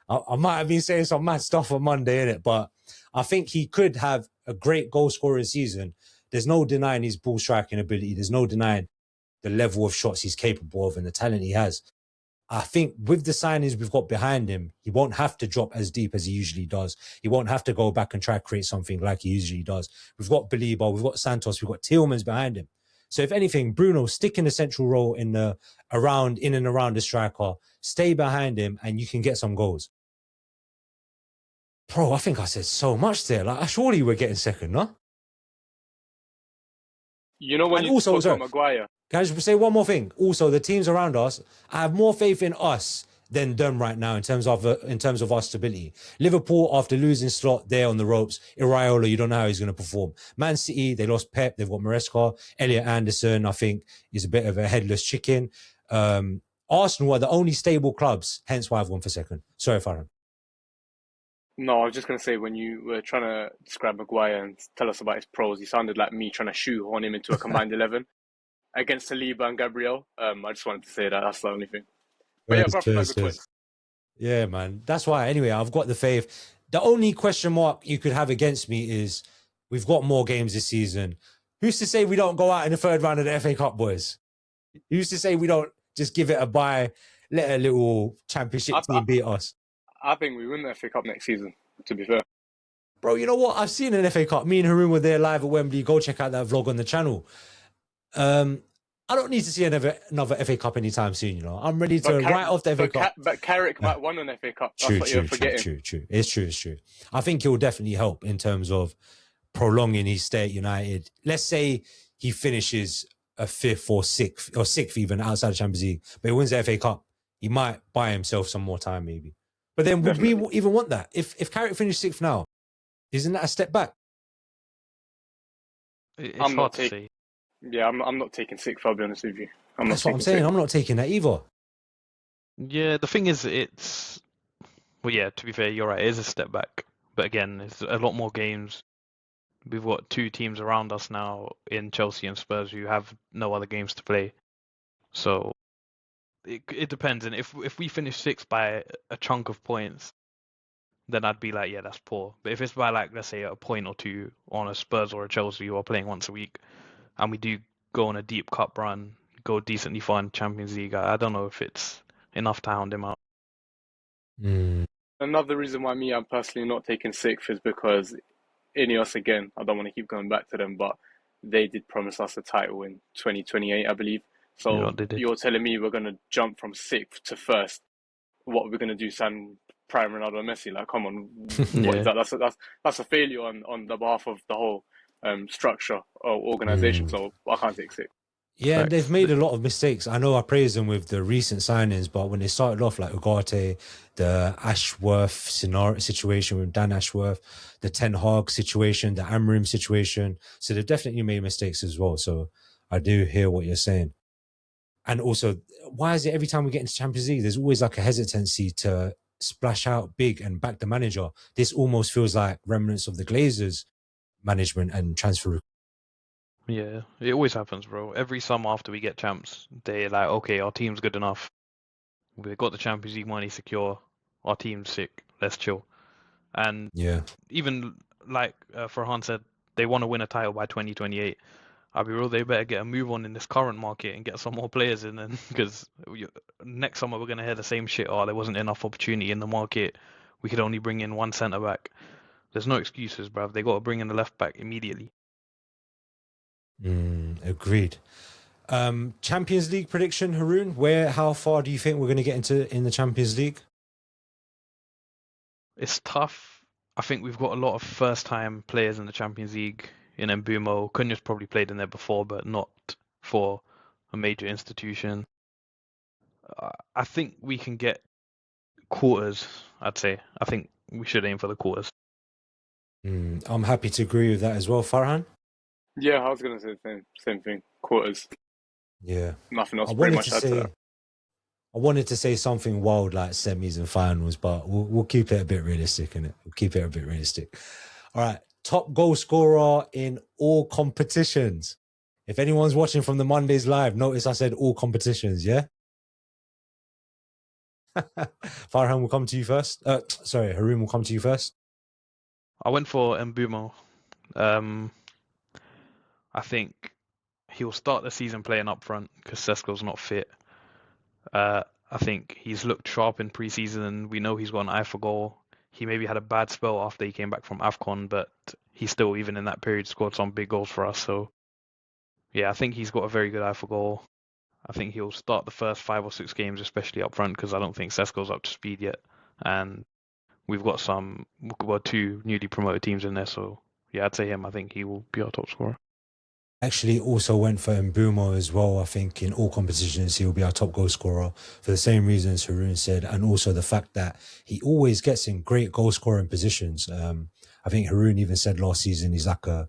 [SPEAKER 1] I might have been saying some mad stuff on Monday, innit? But I think he could have a great goal scoring season. There's no denying his ball striking ability. There's no denying the level of shots he's capable of and the talent he has. I think with the signings we've got behind him, he won't have to drop as deep as he usually does. He won't have to go back and try to create something like he usually does. We've got Baleba, we've got Santos, we've got Tillmans behind him. So if anything, Bruno, stick in the central role in and around the striker, stay behind him, and you can get some goals. Bro, I think I said so much there. Like, surely we're getting second, no?
[SPEAKER 3] You know when
[SPEAKER 1] and
[SPEAKER 3] you
[SPEAKER 1] also,
[SPEAKER 3] talk about Maguire.
[SPEAKER 1] Can I just say one more thing? Also, the teams around us, I have more faith in us than them right now in terms of our stability. Liverpool, after losing Slot, they're on the ropes. Iraola, you don't know how he's going to perform. Man City, they lost Pep. They've got Maresca. Elliot Anderson, I think, is a bit of a headless chicken. Arsenal are the only stable clubs, hence why I've gone for second. Sorry, Farhan.
[SPEAKER 3] No, I was just going to say, when you were trying to describe Maguire and tell us about his pros, he sounded like me trying to shoehorn him into a combined 11 against Saliba and Gabriel. I just wanted to say that. That's the only thing. But yeah, apart from that, good points.
[SPEAKER 1] Yeah, man. That's why, anyway, I've got the faith. The only question mark you could have against me is we've got more games this season. Who's to say we don't go out in the third round of the FA Cup, boys? Who's to say we don't just give it a bye, let a little championship team beat us?
[SPEAKER 3] I think we win the FA Cup next season, to be fair.
[SPEAKER 1] Bro, you know what? I've seen an FA Cup. Me and Haroon were there live at Wembley. Go check out that vlog on the channel. I don't need to see another FA Cup anytime soon, you know. I'm ready to write off the FA Cup.
[SPEAKER 3] But Carrick might won an FA Cup. That's what you're forgetting.
[SPEAKER 1] True. It's true. I think he'll definitely help in terms of prolonging his stay at United. Let's say he finishes a 5th or 6th even outside the Champions League, but he wins the FA Cup. He might buy himself some more time maybe. But then would we even want that? If Carrick finished 6th now, isn't that a step back?
[SPEAKER 2] It's hard to see.
[SPEAKER 3] Yeah, I'm not taking 6th, I'll be honest with you.
[SPEAKER 1] That's what I'm saying. 6th. I'm not taking that either.
[SPEAKER 2] Yeah, the thing is, well, yeah, to be fair, you're right. It is a step back. But again, it's a lot more games. We've got 2 teams around us now in Chelsea and Spurs who have no other games to play. So it depends. And if we finish 6th by a chunk of points, then I'd be like, yeah, that's poor. But if it's by, like, let's say a point or 2 on a Spurs or a Chelsea who are playing once a week, and we do go on a deep cup run, go decently far in Champions League, I don't know if it's enough to hound him out.
[SPEAKER 3] Another reason why I'm personally not taking 6th is because Ineos again, I don't want to keep going back to them, but they did promise us a title in 2028, I believe.
[SPEAKER 2] Yeah,
[SPEAKER 3] So
[SPEAKER 2] they did.
[SPEAKER 3] you're telling me we're going to jump from sixth to first? What we're going to do, sign Prime Ronaldo and Messi? Like, come on, what is
[SPEAKER 2] Yeah.
[SPEAKER 3] that? That's a failure on the behalf of the whole structure or organization.
[SPEAKER 1] Mm.
[SPEAKER 3] So I can't take six.
[SPEAKER 1] Yeah, and they've
[SPEAKER 2] Facts.
[SPEAKER 1] made a lot of mistakes. I know I praised them with the recent signings, but when they started off like Ugarte, the Ashworth scenario situation with Dan Ashworth, the Ten Hag situation, the Amrim situation, so they've definitely made mistakes as well. So I do hear what you're saying. And also, why is it every time we get into Champions League, there's always like a hesitancy to splash out big and back the manager? This almost feels like remnants of the Glazers management and transfer.
[SPEAKER 2] Yeah, it always happens, bro. Every summer after we get champs, they're like, okay, our team's good enough. We've got the Champions League money secure. Our team's sick. Let's chill. And
[SPEAKER 1] Yeah.
[SPEAKER 2] even like Farhan said, they want to win a title by 2028. I'll be real, they better get a move on in this current market and get some more players in then, because next summer we're going to hear the same shit. Oh, there wasn't enough opportunity in the market. We could only bring in one centre back. There's no excuses, bruv. They got to bring in the left back immediately.
[SPEAKER 1] Agreed. Champions League prediction, Haroon. How far do you think we're going to get in the Champions League?
[SPEAKER 2] It's tough. I think we've got a lot of first-time players in the Champions League. In Mbumo, Cunha's probably played in there before, but not for a major institution. I think we can get quarters, I'd say. I think we should aim for the quarters.
[SPEAKER 1] I'm happy to agree with that as well, Farhan.
[SPEAKER 3] Yeah, I was going to say the same thing. Quarters.
[SPEAKER 1] Yeah.
[SPEAKER 3] Nothing else pretty much to that.
[SPEAKER 1] I wanted to say something wild like semis and finals, but we'll keep it a bit realistic, innit? We'll keep it a bit realistic. All right. Top goal scorer in all competitions. If anyone's watching from the Mondays live, notice I said all competitions, yeah? Farhan will come to you first. Haroon will come to you first.
[SPEAKER 2] I went for Mbumo. I think he'll start the season playing up front because Sesko's not fit. I think he's looked sharp in pre-season and we know he's got an eye for goal. He maybe had a bad spell after he came back from AFCON, but he still, even in that period, scored some big goals for us. So, yeah, I think he's got a very good eye for goal. I think he'll start the first 5 or 6 games, especially up front, because I don't think Sesko's up to speed yet. And we've got 2 newly promoted teams in there. So, yeah, I'd say him. I think he will be our top scorer.
[SPEAKER 1] Actually also went for Mbumo as well. I think in all competitions he will be our top goal scorer for the same reasons Haroon said, and also the fact that he always gets in great goal scoring positions. I think Haroon even said last season he's like a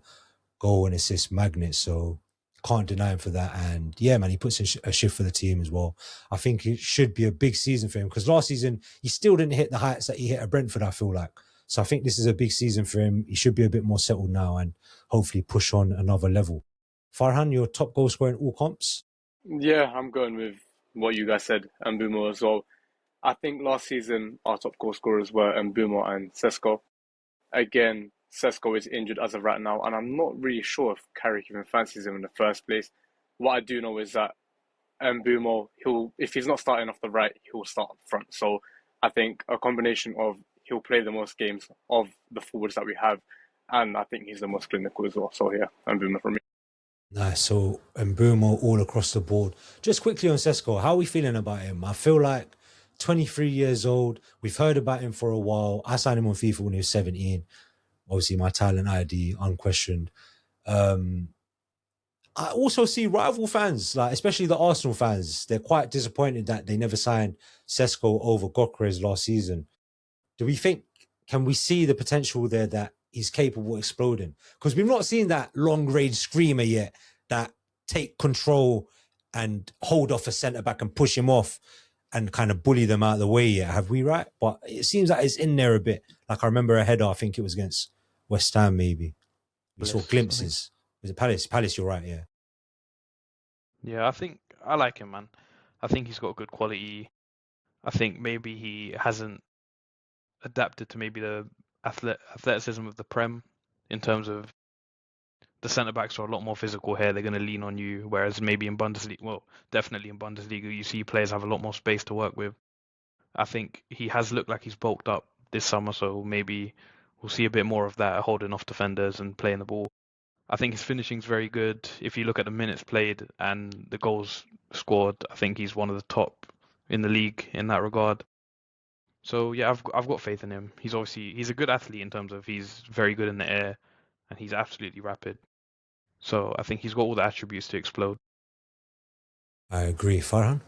[SPEAKER 1] goal and assist magnet, so can't deny him for that. And yeah, man, he puts in a shift for the team as well. I think it should be a big season for him because last season he still didn't hit the heights that he hit at Brentford, I feel like. So I think this is a big season for him. He should be a bit more settled now and hopefully push on another level. Farhan, your top goal scorer in all comps?
[SPEAKER 3] Yeah, I'm going with what you guys said, Mbumo as well. I think last season our top goal scorers were Mbumo and Sesko. Again, Sesko is injured as of right now, and I'm not really sure if Carrick even fancies him in the first place. What I do know is that Mbumo, if he's not starting off the right, he'll start up front. So I think a combination of he'll play the most games of the forwards that we have, and I think he's the most clinical as well. So yeah, Mbumo for me.
[SPEAKER 1] Nice. So Mbumo all across the board. Just quickly on Sesko, how are we feeling about him? I feel like 23 years old. We've heard about him for a while. I signed him on FIFA when he was 17. Obviously, my talent ID unquestioned. I also see rival fans, like especially the Arsenal fans, they're quite disappointed that they never signed Sesko over Goalscorer last season. Can we see the potential there that he's capable of exploding? Because we've not seen that long range screamer yet that take control and hold off a centre back and push him off and kind of bully them out of the way yet, have we, right? But it seems like it's in there a bit. Like I remember a header, I think it was against West Ham maybe. We saw glimpses. Was it Palace? Palace, you're right, yeah.
[SPEAKER 2] Yeah, I think I like him, man. I think he's got good quality. I think maybe he hasn't adapted to maybe the athleticism of the Prem in terms of the centre backs are a lot more physical here. They're going to lean on you, whereas maybe in Bundesliga, well, definitely in Bundesliga, you see players have a lot more space to work with. I think he has looked like he's bulked up this summer, so maybe we'll see a bit more of that, holding off defenders and playing the ball. I think his finishing's very good. If you look at the minutes played and the goals scored, I think he's one of the top in the league in that regard. So yeah, I've got faith in him. He's a good athlete in terms of he's very good in the air and he's absolutely rapid. So I think he's got all the attributes to explode.
[SPEAKER 1] I agree. Farhan?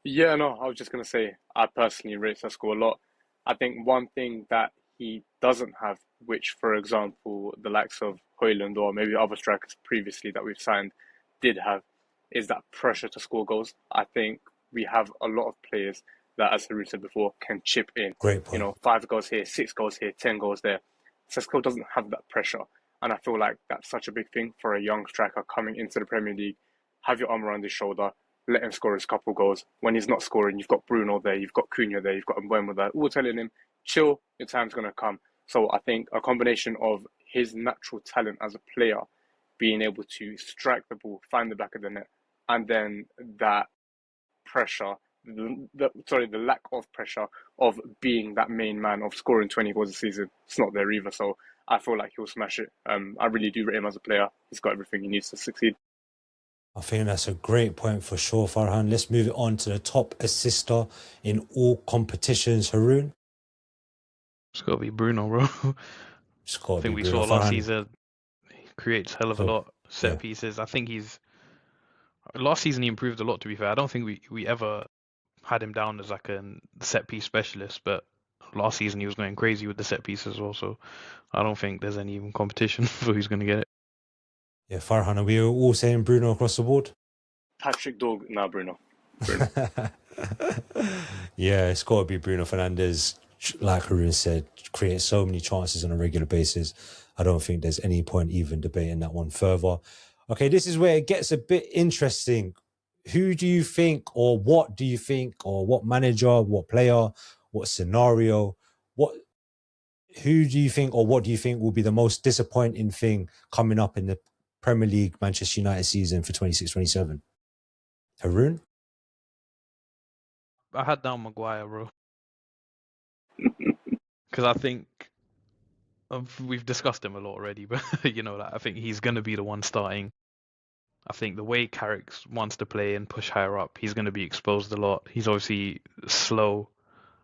[SPEAKER 3] Yeah, no, I was just going to say, I personally rate Sesko a lot. I think one thing that he doesn't have, which, for example, the likes of Højlund or maybe other strikers previously that we've signed did have, is that pressure to score goals. I think we have a lot of players that, as Haroon said before, can chip in.
[SPEAKER 1] Great point.
[SPEAKER 3] 5 goals here, 6 goals here, 10 goals there. Sesko doesn't have that pressure. And I feel like that's such a big thing for a young striker coming into the Premier League. Have your arm around his shoulder, let him score his couple goals. When he's not scoring, you've got Bruno there, you've got Cunha there, you've got Mbeumo there, all telling him, chill, your time's going to come. So I think a combination of his natural talent as a player, being able to strike the ball, find the back of the net, and then that pressure, the lack of pressure of being that main man of scoring 20 goals a season, it's not there either. So I feel like he'll smash it. I really do rate him as a player. He's got everything he needs to succeed.
[SPEAKER 1] I think that's a great point for sure, Farhan. Let's move it on to the top assister in all competitions. Haroon?
[SPEAKER 2] It's got to be Bruno, bro. I think we saw last season, he creates hell of a lot set pieces. I think last season he improved a lot, to be fair. I don't think we ever had him down as like a set piece specialist, but last season he was going crazy with the set pieces as well. So I don't think there's any even competition for who's going to get it.
[SPEAKER 1] Yeah, Farhan, are we all saying Bruno across the board?
[SPEAKER 3] Patrick Dog, no, Bruno.
[SPEAKER 1] Yeah, it's got to be Bruno Fernandes. Like Haroon said, creates so many chances on a regular basis. I don't think there's any point even debating that one further. Okay, this is where it gets a bit interesting. Who do you think, or what do you think, or what manager, what player, what scenario, who do you think, or what do you think will be the most disappointing thing coming up in the Premier League Manchester United season for 26-27? Haroon?
[SPEAKER 2] I had down Maguire, bro. Because I think we've discussed him a lot already, but I think he's going to be the one starting. I think the way Carrick wants to play and push higher up, he's going to be exposed a lot. He's obviously slow.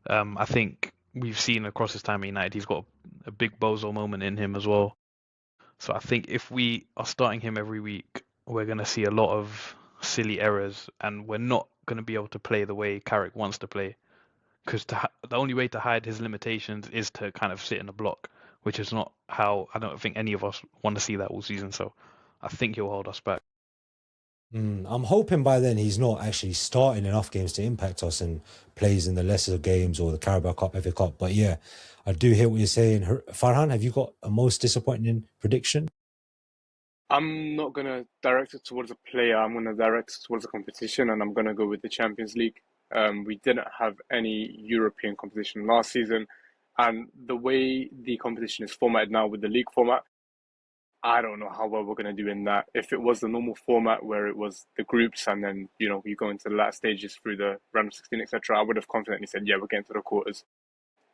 [SPEAKER 2] I think we've seen across his time at United, he's got a big bozo moment in him as well. So I think if we are starting him every week, we're going to see a lot of silly errors, and we're not going to be able to play the way Carrick wants to play. Because the only way to hide his limitations is to kind of sit in a block, which is not how I don't think any of us want to see that all season. So I think he'll hold us back.
[SPEAKER 1] I'm hoping by then he's not actually starting enough games to impact us and plays in the lesser games or the Carabao Cup, FA Cup. But yeah, I do hear what you're saying. Farhan, have you got a most disappointing prediction?
[SPEAKER 3] I'm not going to direct it towards a player. I'm going to direct it towards a competition, and I'm going to go with the Champions League. We didn't have any European competition last season, and the way the competition is formatted now with the league format, I don't know how well we're going to do in that. If it was the normal format where it was the groups and then, we go into the last stages through the round of 16, etc., I would have confidently said, yeah, we're getting to the quarters.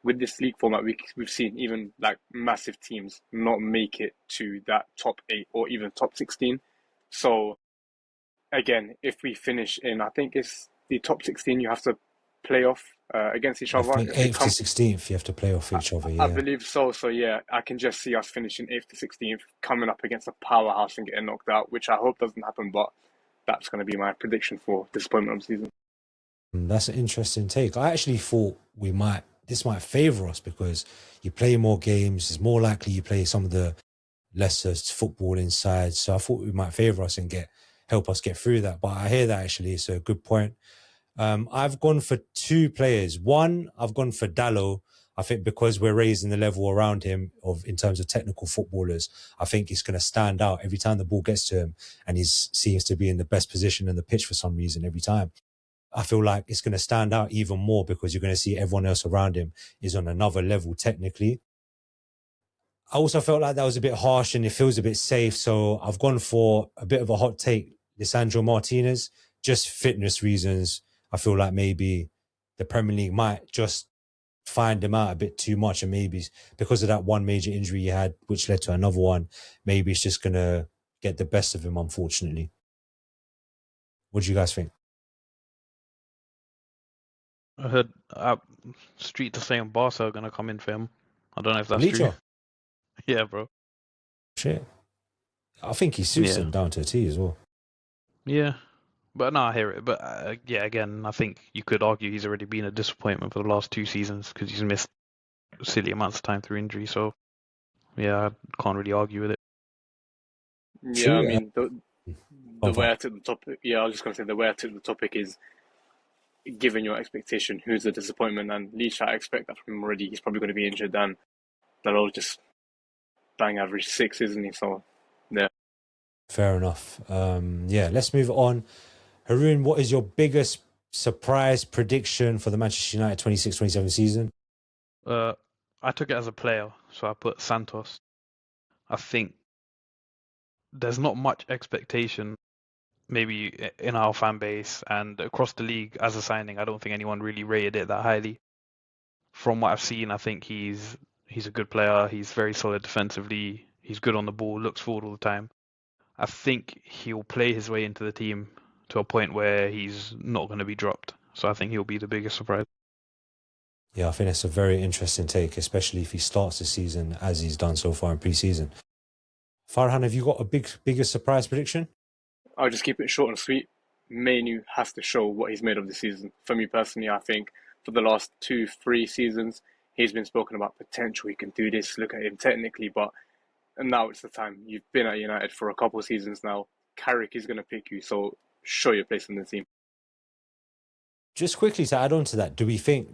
[SPEAKER 3] With this league format, we've seen even like massive teams not make it to that top 8 or even top 16. So again, if we finish in, I think it's the top 16, you have to play off against each other.
[SPEAKER 1] I think 8th to 16th, you have to play off each other. Yeah.
[SPEAKER 3] I believe so. So yeah, I can just see us finishing 8th to 16th, coming up against a powerhouse and getting knocked out, which I hope doesn't happen. But that's going to be my prediction for disappointment of the season.
[SPEAKER 1] That's an interesting take. I actually thought this might favour us because you play more games. It's more likely you play some of the lesser football inside. So I thought it might favour us and help us get through that. But I hear that actually. It's a good point. I've gone for 2 players. One, I've gone for Dalot. I think because we're raising the level around him in terms of technical footballers, I think he's going to stand out every time the ball gets to him, and he seems to be in the best position in the pitch for some reason every time. I feel like it's going to stand out even more because you're going to see everyone else around him is on another level technically. I also felt like that was a bit harsh and it feels a bit safe, so I've gone for a bit of a hot take, Lisandro Martinez, just fitness reasons. I feel like maybe the Premier League might just find him out a bit too much, and maybe because of that one major injury he had, which led to another one, maybe it's just going to get the best of him, unfortunately. What do you guys think?
[SPEAKER 2] I heard Street to saying Barca are going to come in for him. I don't know if that's true.
[SPEAKER 1] Bleacher?
[SPEAKER 2] Yeah, bro.
[SPEAKER 1] Shit. I think he suits him down to a T as well.
[SPEAKER 2] Yeah. But no, I hear it. But yeah, again, I think you could argue he's already been a disappointment for the last 2 seasons because he's missed silly amounts of time through injury. So yeah, I can't really argue with it.
[SPEAKER 3] Yeah,
[SPEAKER 1] True,
[SPEAKER 3] I mean, the way I took the topic, I was just going to say the way I took the topic is given your expectation, who's the disappointment, and Leach, I expect that from him already. He's probably going to be injured, and that'll just bang average 6, isn't he? So, yeah.
[SPEAKER 1] Fair enough. Yeah, let's move on. Haroon, what is your biggest surprise prediction for the Manchester United 26-27 season?
[SPEAKER 2] I took it as a player, so I put Santos. I think there's not much expectation, maybe in our fan base and across the league as a signing. I don't think anyone really rated it that highly. From what I've seen, I think he's a good player. He's very solid defensively. He's good on the ball, looks forward all the time. I think he'll play his way into the team to a point where he's not going to be dropped. So I think he'll be the biggest surprise.
[SPEAKER 1] Yeah, I think that's a very interesting take, especially if he starts the season as he's done so far in pre-season. Farhan, have you got a biggest surprise prediction?
[SPEAKER 3] I'll just keep it short and sweet. Manu has to show what he's made of the season. For me personally, I think for the last 2-3 seasons, he's been spoken about potential. He can do this. Look at him technically, but now it's the time. You've been at United for a couple of seasons now. Carrick is going to pick you, so show your place in the team.
[SPEAKER 1] Just quickly to add on to that, do we think,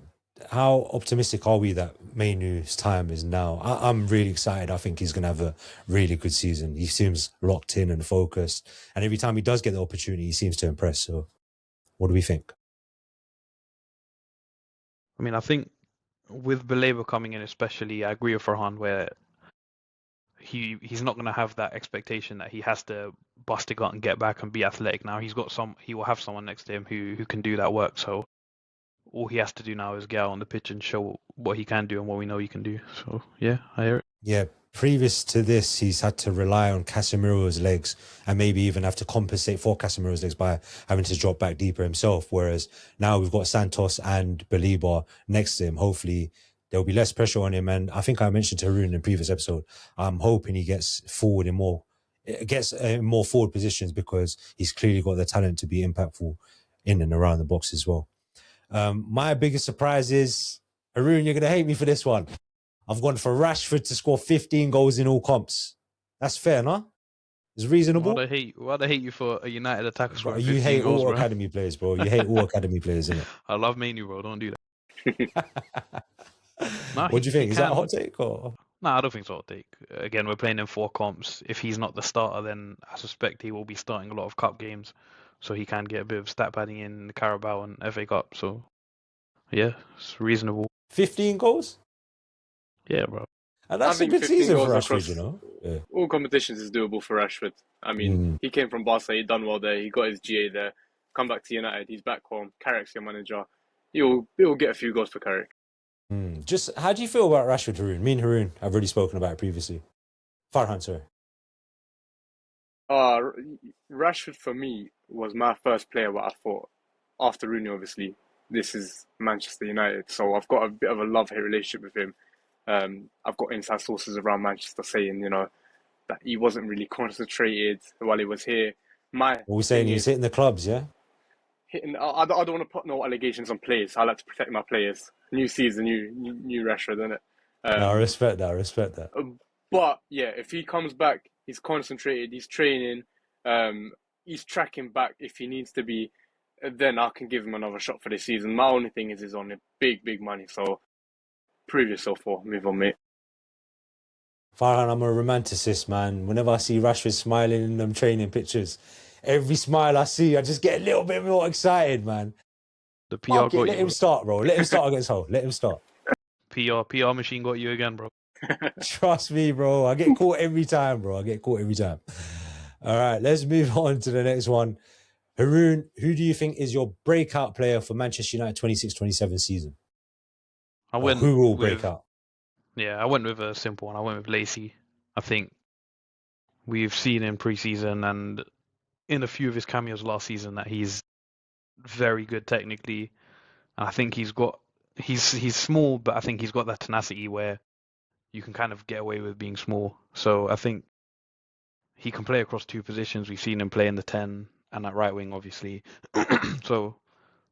[SPEAKER 1] how optimistic are we that Mainu's time is now? I'm really excited. I think he's going to have a really good season. He seems locked in and focused. And every time he does get the opportunity, he seems to impress. So what do we think?
[SPEAKER 2] I mean, I think with Baleba coming in especially, I agree with Farhan where he's not going to have that expectation that he has to bust a gut and get back and be athletic now. He will have someone next to him who can do that work. So all he has to do now is get out on the pitch and show what he can do and what we know he can do. So yeah, I hear it.
[SPEAKER 1] Yeah, previous to this, he's had to rely on Casemiro's legs and maybe even have to compensate for Casemiro's legs by having to drop back deeper himself. Whereas now we've got Santos and Baleba next to him. Hopefully there'll be less pressure on him. And I think I mentioned to Haroon in the previous episode, I'm hoping he gets more forward positions because he's clearly got the talent to be impactful in and around the box as well. My biggest surprise is, Haroon, you're going to hate me for this one. I've gone for Rashford to score 15 goals in all comps. That's fair, no? It's reasonable.
[SPEAKER 2] Why they hate you for a United attacker scoring 15
[SPEAKER 1] You hate
[SPEAKER 2] goals,
[SPEAKER 1] all
[SPEAKER 2] bro?
[SPEAKER 1] academy players, bro. You hate all academy players, innit?
[SPEAKER 2] I love Manu, bro. Don't do that.
[SPEAKER 1] What do you think? Is that a hot take? Or?
[SPEAKER 2] No, I don't think it's a hot take. Again, we're playing in 4 comps. If he's not the starter, then I suspect he will be starting a lot of cup games. So he can get a bit of stat padding in the Carabao and FA Cup. So, yeah, it's reasonable.
[SPEAKER 1] 15 goals?
[SPEAKER 2] Yeah, bro.
[SPEAKER 1] And that's a good season for Rashford, you know?
[SPEAKER 3] Yeah. All competitions is doable for Rashford. I mean, he came from Barca, he done well there, he got his GA there, come back to United, he's back home, Carrick's your manager. He'll get a few goals for Carrick.
[SPEAKER 1] Just, how do you feel about Rashford, Haroon? Me and Haroon have already spoken about it previously. Farhan, sorry.
[SPEAKER 3] Rashford for me was my first player, what I thought, after Rooney obviously, this is Manchester United, so I've got a bit of a love-hate relationship with him. I've got inside sources around Manchester saying, that he wasn't really concentrated while he was here.
[SPEAKER 1] What we're saying, he's hitting the clubs, yeah?
[SPEAKER 3] I don't want to put no allegations on players. I like to protect my players. New season, new Rashford, isn't it?
[SPEAKER 1] I respect that.
[SPEAKER 3] But yeah, if he comes back, he's concentrated, he's training, he's tracking back if he needs to be, then I can give him another shot for this season. My only thing is he's on big money, so prove yourself or move on, mate.
[SPEAKER 1] Farhan, I'm a romanticist, man. Whenever I see Rashford smiling in them training pictures, every smile I see, I just get a little bit more excited, man.
[SPEAKER 2] The PR got you.
[SPEAKER 1] Let him start, bro. Let him start against Hull. Let him start.
[SPEAKER 2] PR machine got you again, bro.
[SPEAKER 1] Trust me, bro. I get caught every time, bro. All right, let's move on to the next one. Haroon, who do you think is your breakout player for Manchester United 26-27 season?
[SPEAKER 2] I
[SPEAKER 1] Or
[SPEAKER 2] went
[SPEAKER 1] who will break
[SPEAKER 2] with
[SPEAKER 1] out?
[SPEAKER 2] I went with a simple one. I went with Lacey. I think we've seen in preseason and in a few of his cameos last season that he's very good technically. And I think he's small, but I think he's got that tenacity where you can kind of get away with being small. So I think he can play across two positions. We've seen him play in the 10 and at right wing, obviously. So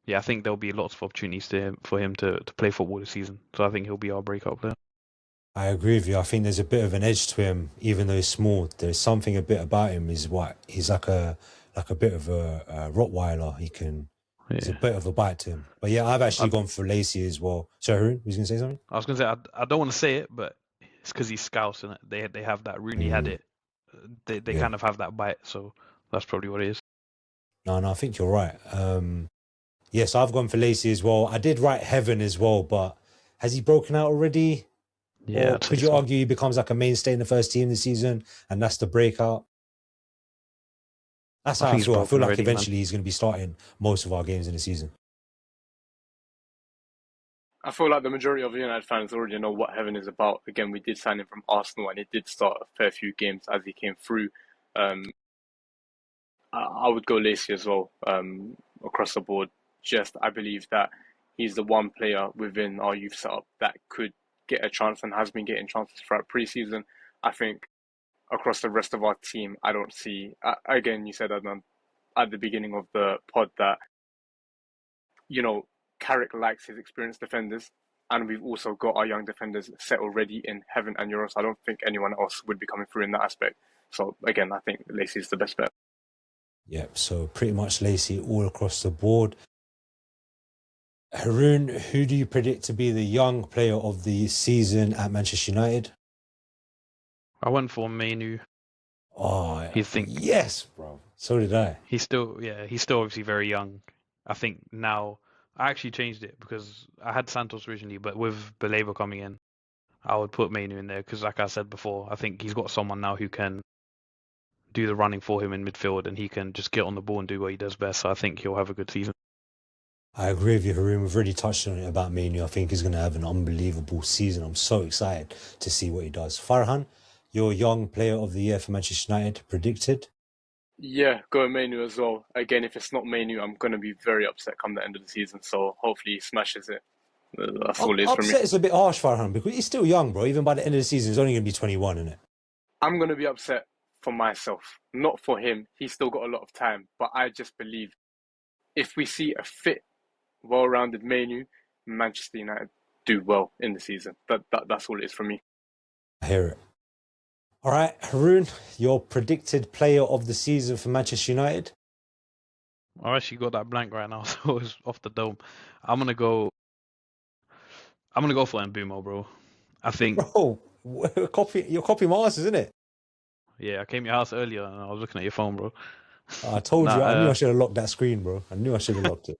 [SPEAKER 2] yeah, I think there'll be lots of opportunities for him to play football this season. So I think he'll be our breakout player.
[SPEAKER 1] I agree with you. I think there's a bit of an edge to him, even though he's small. There's something a bit about him. Is what he's like a bit of a Rottweiler. He's a bit of a bite to him. But yeah, I've actually gone for Lacey as well. So Haroon, was you gonna say something?
[SPEAKER 2] I was gonna say I don't want to say it, but it's because he's Scouse and they have that. Rooney had it. They
[SPEAKER 1] Yeah.
[SPEAKER 2] kind of have that bite, so that's probably what it is.
[SPEAKER 1] No, I think you're right. Yes, I've gone for Lacey as well. I did write Heaven as well, but has he broken out already?
[SPEAKER 2] Yeah,
[SPEAKER 1] Or
[SPEAKER 2] I'd
[SPEAKER 1] could
[SPEAKER 2] say
[SPEAKER 1] you
[SPEAKER 2] so.
[SPEAKER 1] argue he becomes like a mainstay in the first team this season and that's the breakout? That's
[SPEAKER 2] I
[SPEAKER 1] how I
[SPEAKER 2] think he's
[SPEAKER 1] feel. I feel
[SPEAKER 2] broken
[SPEAKER 1] like
[SPEAKER 2] already, man.
[SPEAKER 1] eventually he's going to be starting most of our games in the season.
[SPEAKER 3] I feel like the majority of United fans already know what Heaven is about. Again, we did sign him from Arsenal, and he did start a fair few games as he came through. I would go Lacey as well, across the board. Just I believe that he's the one player within our youth setup that could get a chance and has been getting chances throughout preseason. I think across the rest of our team, I don't see. Again, you said Adnan at the beginning of the pod that Carrick likes his experienced defenders, and we've also got our young defenders set already in Heaven and Euros. I don't think anyone else would be coming through in that aspect. So again, I think Lacey is the best bet.
[SPEAKER 1] Yep, so pretty much Lacey all across the board. Haroon, who do you predict to be the young player of the season at Manchester United?
[SPEAKER 2] I went for Mainu.
[SPEAKER 1] Oh,
[SPEAKER 2] think
[SPEAKER 1] yes, bro. So did I.
[SPEAKER 2] he's still obviously very young. I think now I actually changed it because I had Santos originally, but with Baleba coming in, I would put Mainu in there because, like I said before, I think he's got someone now who can do the running for him in midfield and he can just get on the ball and do what he does best. So I think he'll have a good season.
[SPEAKER 1] I agree with you, Haroon. We've already touched on it about Manu. I think he's going to have an unbelievable season. I'm so excited to see what he does. Farhan, your young player of the year for Manchester United, predicted?
[SPEAKER 3] Yeah, go Mainu as well. Again, if it's not Mainu, I'm going to be very upset come the end of the season. So hopefully he smashes it. That's all it is for me.
[SPEAKER 1] Upset is a bit harsh, Farhan, because he's still young, bro. Even by the end of the season, he's only going to be 21, isn't it?
[SPEAKER 3] I'm going to be upset for myself, not for him. He's still got a lot of time, but I just believe if we see a fit, well-rounded Mainu, Manchester United do well in the season. That's all it is for me.
[SPEAKER 1] I hear it. All right, Haroon, your predicted player of the season for Manchester United?
[SPEAKER 2] I actually got that blank right now, so it's off the dome. I'm gonna go for Mbumo, bro. I think.
[SPEAKER 1] Bro, you're copying my answers, isn't it?
[SPEAKER 2] Yeah, I came to your house earlier and I was looking at your phone, bro.
[SPEAKER 1] I told you, I knew I should have locked that screen, bro. I knew I should have locked it.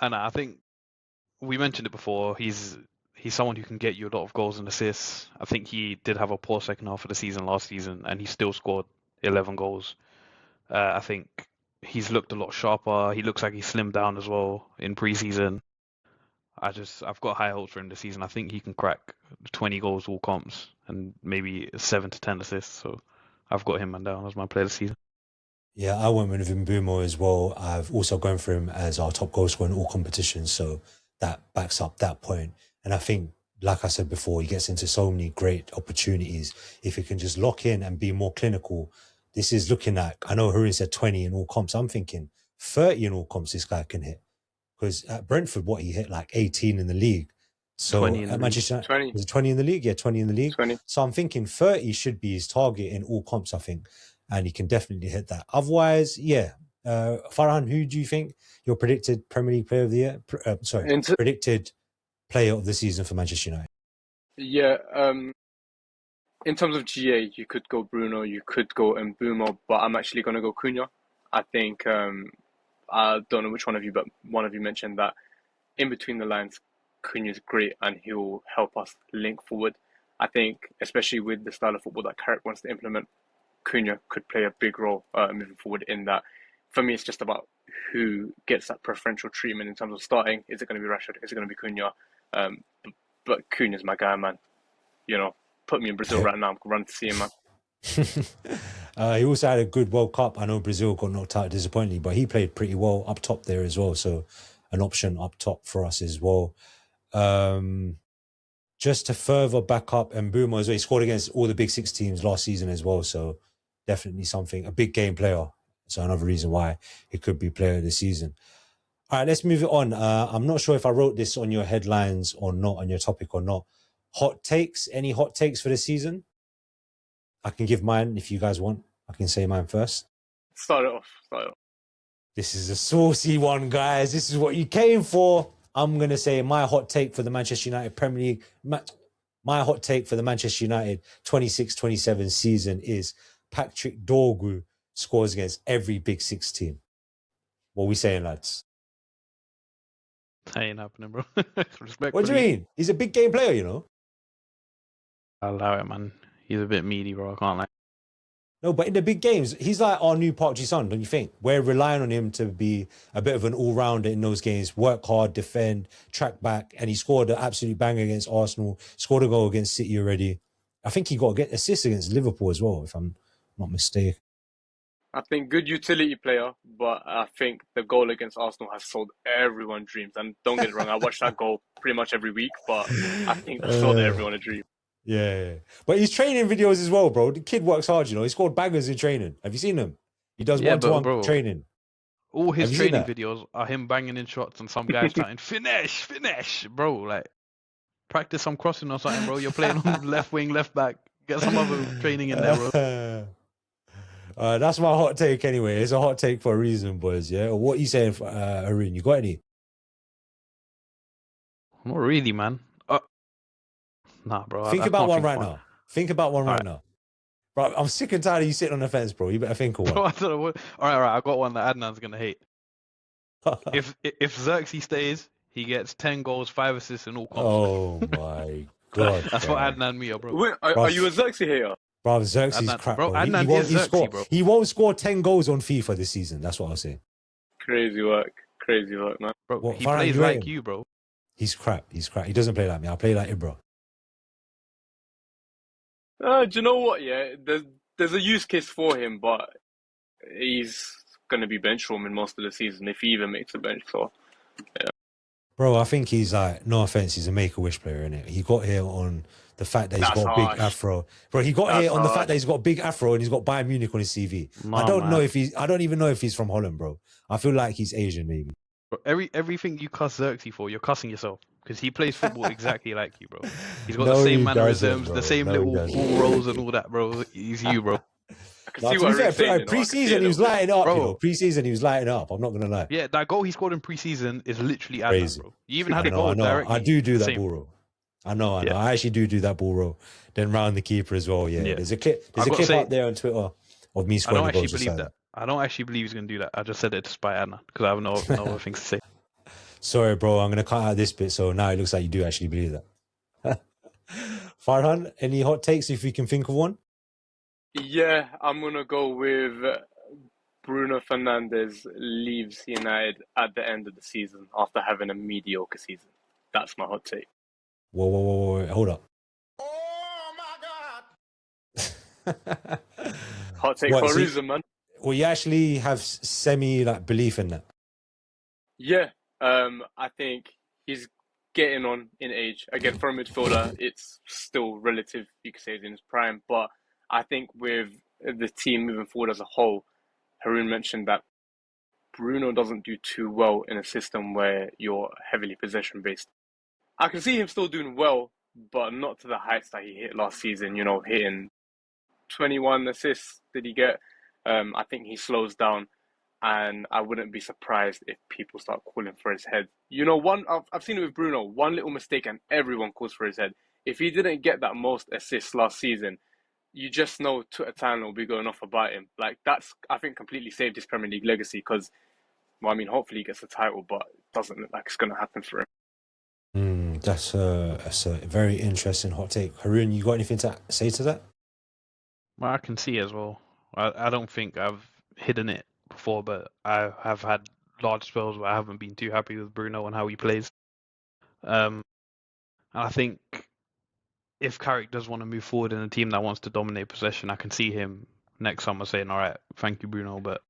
[SPEAKER 2] And I think we mentioned it before. He's someone who can get you a lot of goals and assists. I think he did have a poor second half of the season last season, and he still scored 11 goals. I think he's looked a lot sharper. He looks like he's slimmed down as well in preseason. I've got high hopes for him this season. I think he can crack 20 goals all comps and maybe 7 to 10 assists. So I've got him man down as my player this season.
[SPEAKER 1] Yeah, I went with Mbumo as well. I've also gone for him as our top goal scorer in all competitions, so that backs up that point. And I think, like I said before, he gets into so many great opportunities. If he can just lock in and be more clinical, this is looking at, I know Haroon said 20 in all comps. I'm thinking 30 in all comps this guy can hit. Because at Brentford, he hit like 18 in the league. So
[SPEAKER 2] 20 in
[SPEAKER 1] at
[SPEAKER 2] the
[SPEAKER 1] Manchester
[SPEAKER 2] league.
[SPEAKER 3] 20.
[SPEAKER 1] Was it 20 in the league? Yeah, 20 in the league.
[SPEAKER 3] 20.
[SPEAKER 1] So I'm thinking 30 should be his target in all comps, I think. And he can definitely hit that. Otherwise, yeah. Farhan, who do you think your predicted Premier League player of the year? Predicted player of the season for Manchester United?
[SPEAKER 3] Yeah, in terms of GA, you could go Bruno, you could go Mbumo, but I'm actually going to go Cunha. I think, I don't know which one of you, but one of you mentioned that in between the lines, Cunha is great and he'll help us link forward. I think, especially with the style of football that Carrick wants to implement, Cunha could play a big role moving forward in that. For me, it's just about who gets that preferential treatment in terms of starting. Is it going to be Rashford? Is it going to be Cunha? But Cunha's my guy, man. You know, put me in Brazil right now. I'm going to run to see him, man.
[SPEAKER 1] He also had a good World Cup. I know Brazil got knocked out disappointingly, but he played pretty well up top there as well. So an option up top for us as well. Just to further back up Mbeumo as well, he scored against all the big six teams last season as well. So definitely something, a big game player. So another reason why he could be player of the season. All right, let's move it on. I'm not sure if I wrote this on your headlines or not, on your topic or not. Hot takes? Any hot takes for the season? I can give mine if you guys want. I can say mine first.
[SPEAKER 3] Start it off.
[SPEAKER 1] This is a saucy one, guys. This is what you came for. I'm going to say my hot take for the Manchester United Premier League. My hot take for the Manchester United 26-27 season is Patrick Dorgu scores against every big six team. What are we saying, lads?
[SPEAKER 2] That ain't happening, bro.
[SPEAKER 1] What do you mean? He's a big game player, you know?
[SPEAKER 2] I'll allow it, man. He's a bit meaty, bro. I can't lie.
[SPEAKER 1] No, but in the big games, he's like our new Park Ji-sung, don't you think? We're relying on him to be a bit of an all-rounder in those games, work hard, defend, track back, and he scored an absolute banger against Arsenal, scored a goal against City already. I think he got an assist against Liverpool as well, if I'm not mistaken.
[SPEAKER 3] I think good utility player, but I think the goal against Arsenal has sold everyone dreams. And don't get it wrong, I watch that goal pretty much every week, but I think that sold everyone a dream.
[SPEAKER 1] Yeah. But his training videos as well, bro. The kid works hard, you know. He scored bangers in training. Have you seen him? He does one-to-one training.
[SPEAKER 2] All his training videos are him banging in shots and some guys shouting, finish, bro. Like, practice some crossing or something, bro. You're playing on left wing, left back. Get some other training in there, bro.
[SPEAKER 1] That's my hot take anyway. It's a hot take for a reason, boys, yeah? What are you saying, Arun? You got any?
[SPEAKER 2] Not really, man. Nah, bro.
[SPEAKER 1] Think about one right now. Think about one right now. Bro, I'm sick and tired of you sitting on the fence, bro. You better think of one.
[SPEAKER 2] Bro, I don't know what... All right. I got one that Adnan's going to hate. if Xerxes stays, he gets 10 goals, 5 assists in all comps.
[SPEAKER 1] Oh, my God.
[SPEAKER 2] That's what Adnan me, bro.
[SPEAKER 3] Wait, are you a Xerxes hater?
[SPEAKER 1] Bro, Xerxes crap, bro. He won't score 10 goals on FIFA this season. That's what I'll say.
[SPEAKER 3] Crazy work, man.
[SPEAKER 2] Bro, he plays like you, bro.
[SPEAKER 1] He's crap. He doesn't play like me. I play like him, bro.
[SPEAKER 3] Do you know what? Yeah, there's a use case for him, but he's going to be bench warming most of the season if he even makes a bench. So, yeah.
[SPEAKER 1] Bro, I think he's like, no offense, he's a Make-A-Wish player, innit? He got here on the fact that he's got a big afro. Bro, he got here on the fact that he's got a big afro and he's got Bayern Munich on his CV. I don't even know if he's from Holland, bro. I feel like he's Asian, maybe.
[SPEAKER 2] Bro, everything you cuss Xerxes for, you're cussing yourself. Because he plays football exactly like you, bro. He's got the same mannerisms, the same little ball rolls and all that, bro. He's you, bro.
[SPEAKER 3] I can see what you're saying.
[SPEAKER 1] Pre-season, he was lighting up, bro. Pre-season, he was lighting up. I'm not going to lie.
[SPEAKER 2] Yeah, that goal he scored in pre-season is literally Adnan, bro. You even had a goal directly.
[SPEAKER 1] I do that ball roll. I know. Yeah. I actually do that ball roll. Then round the keeper as well, yeah. There's a clip out there on Twitter of me scoring the goals.
[SPEAKER 2] I don't actually believe he's going to do that. I just said it to spite Adnan because I have no other things to say.
[SPEAKER 1] Sorry, bro. I'm going to cut out this bit, so now it looks like you do actually believe that. Farhan, any hot takes if you can think of one?
[SPEAKER 3] Yeah, I'm going to go with Bruno Fernandes leaves United at the end of the season after having a mediocre season. That's my hot take.
[SPEAKER 1] Whoa, hold up.
[SPEAKER 4] Oh, my God.
[SPEAKER 3] Hot take for a reason, man.
[SPEAKER 1] Well, you actually have semi belief in that.
[SPEAKER 3] Yeah. I think he's getting on in age. Again, for a midfielder, it's still relative. You could say he's in his prime. But I think with the team moving forward as a whole, Haroon mentioned that Bruno doesn't do too well in a system where you're heavily possession-based. I can see him still doing well, but not to the heights that he hit last season, you know, hitting 21 assists did he get? I think he slows down. And I wouldn't be surprised if people start calling for his head. You know, I've seen it with Bruno. One little mistake and everyone calls for his head. If he didn't get that most assists last season, you just know Twitter time will be going off about him. Like, that's, I think, completely saved his Premier League legacy because, well, I mean, hopefully he gets the title, but it doesn't look like it's going to happen for him.
[SPEAKER 1] That's a very interesting hot take. Haroon, you got anything to say to that?
[SPEAKER 2] Well, I can see as well. I don't think I've hidden it before, but I have had large spells where I haven't been too happy with Bruno and how he plays. And I think if Carrick does want to move forward in a team that wants to dominate possession, I can see him next summer saying, all right, thank you, Bruno, but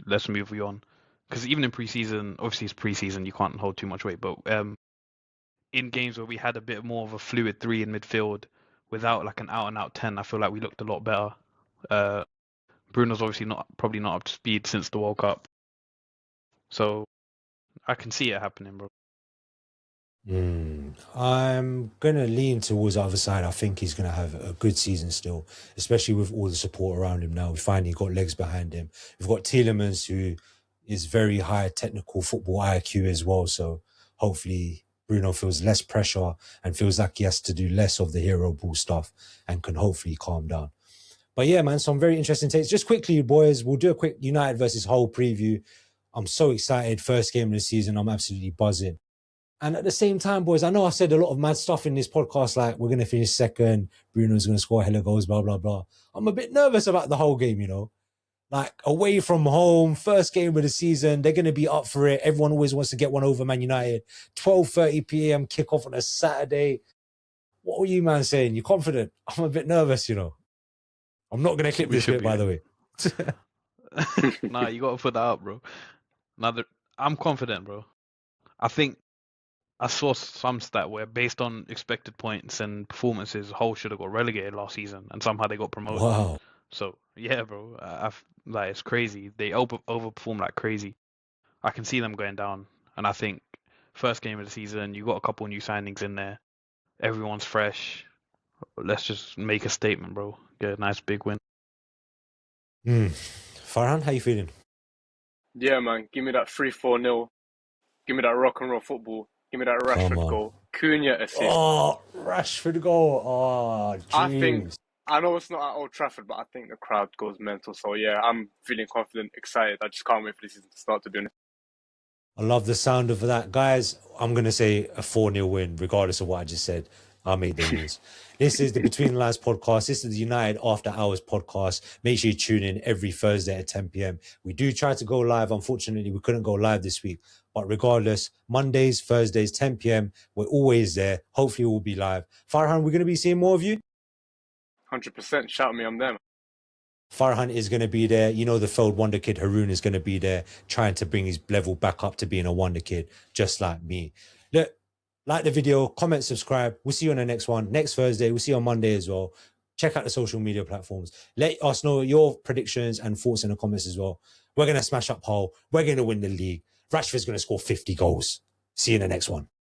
[SPEAKER 2] let's move you on. Because even in preseason, obviously it's preseason, you can't hold too much weight, but in games where we had a bit more of a fluid 3 in midfield without like an out-and-out 10, I feel like we looked a lot better. Bruno's obviously probably not up to speed since the World Cup. So I can see it happening, bro.
[SPEAKER 1] I'm going to lean towards the other side. I think he's going to have a good season still, especially with all the support around him now. We finally got legs behind him. We've got Tielemans, who is very high technical football IQ as well. So hopefully Bruno feels less pressure and feels like he has to do less of the hero ball stuff and can hopefully calm down. But yeah, man, some very interesting takes. Just quickly, boys, we'll do a quick United versus Hull preview. I'm so excited. First game of the season. I'm absolutely buzzing. And at the same time, boys, I know I've said a lot of mad stuff in this podcast, like we're going to finish second, Bruno's going to score hella goals, blah, blah, blah. I'm a bit nervous about the whole game, you know. Like, away from home, first game of the season, they're going to be up for it. Everyone always wants to get one over Man United. 12:30 p.m. kickoff on a Saturday. What were you, man, saying? You confident? I'm a bit nervous, you know. I'm not going to clip this bit, by the way.
[SPEAKER 2] Nah, you got to put that up, bro. I'm confident, bro. I think I saw some stat where, based on expected points and performances, Hull should have got relegated last season, and somehow they got promoted.
[SPEAKER 1] Wow.
[SPEAKER 2] So yeah, bro, like it's crazy. They overperform like crazy. I can see them going down, and I think first game of the season, you got a couple new signings in there. Everyone's fresh. Let's just make a statement, bro. Get a nice big win.
[SPEAKER 1] Farhan, how you feeling?
[SPEAKER 3] Yeah, man. Give me that 3-4-0. Give me that rock and roll football. Give me that
[SPEAKER 1] Come
[SPEAKER 3] Rashford
[SPEAKER 1] on.
[SPEAKER 3] goal. Cunha assist.
[SPEAKER 1] Oh, Rashford goal. Oh, dreams.
[SPEAKER 3] I know it's not at Old Trafford, but I think the crowd goes mental. So yeah, I'm feeling confident, excited. I just can't wait for this season to start, to be honest.
[SPEAKER 1] I love the sound of that. Guys, I'm going to say a 4-0 win, regardless of what I just said. I made the news. This is the Between the Lines podcast. This is the United After Hours podcast. Make sure you tune in every Thursday at 10 p.m. We do try to go live. Unfortunately, we couldn't go live this week. But regardless, Mondays, Thursdays, 10 p.m., we're always there. Hopefully, we'll be live. Farhan, we're going to be seeing more of you?
[SPEAKER 3] 100%. Shout me, I'm there.
[SPEAKER 1] Farhan is going to be there. You know, the failed wonder kid Haroon is going to be there, trying to bring his level back up to being a wonder kid, just like me. Look, like the video, comment, subscribe. We'll see you on the next one. Next Thursday, we'll see you on Monday as well. Check out the social media platforms. Let us know your predictions and thoughts in the comments as well. We're going to smash up Hull. We're going to win the league. Rashford's going to score 50 goals. See you in the next one.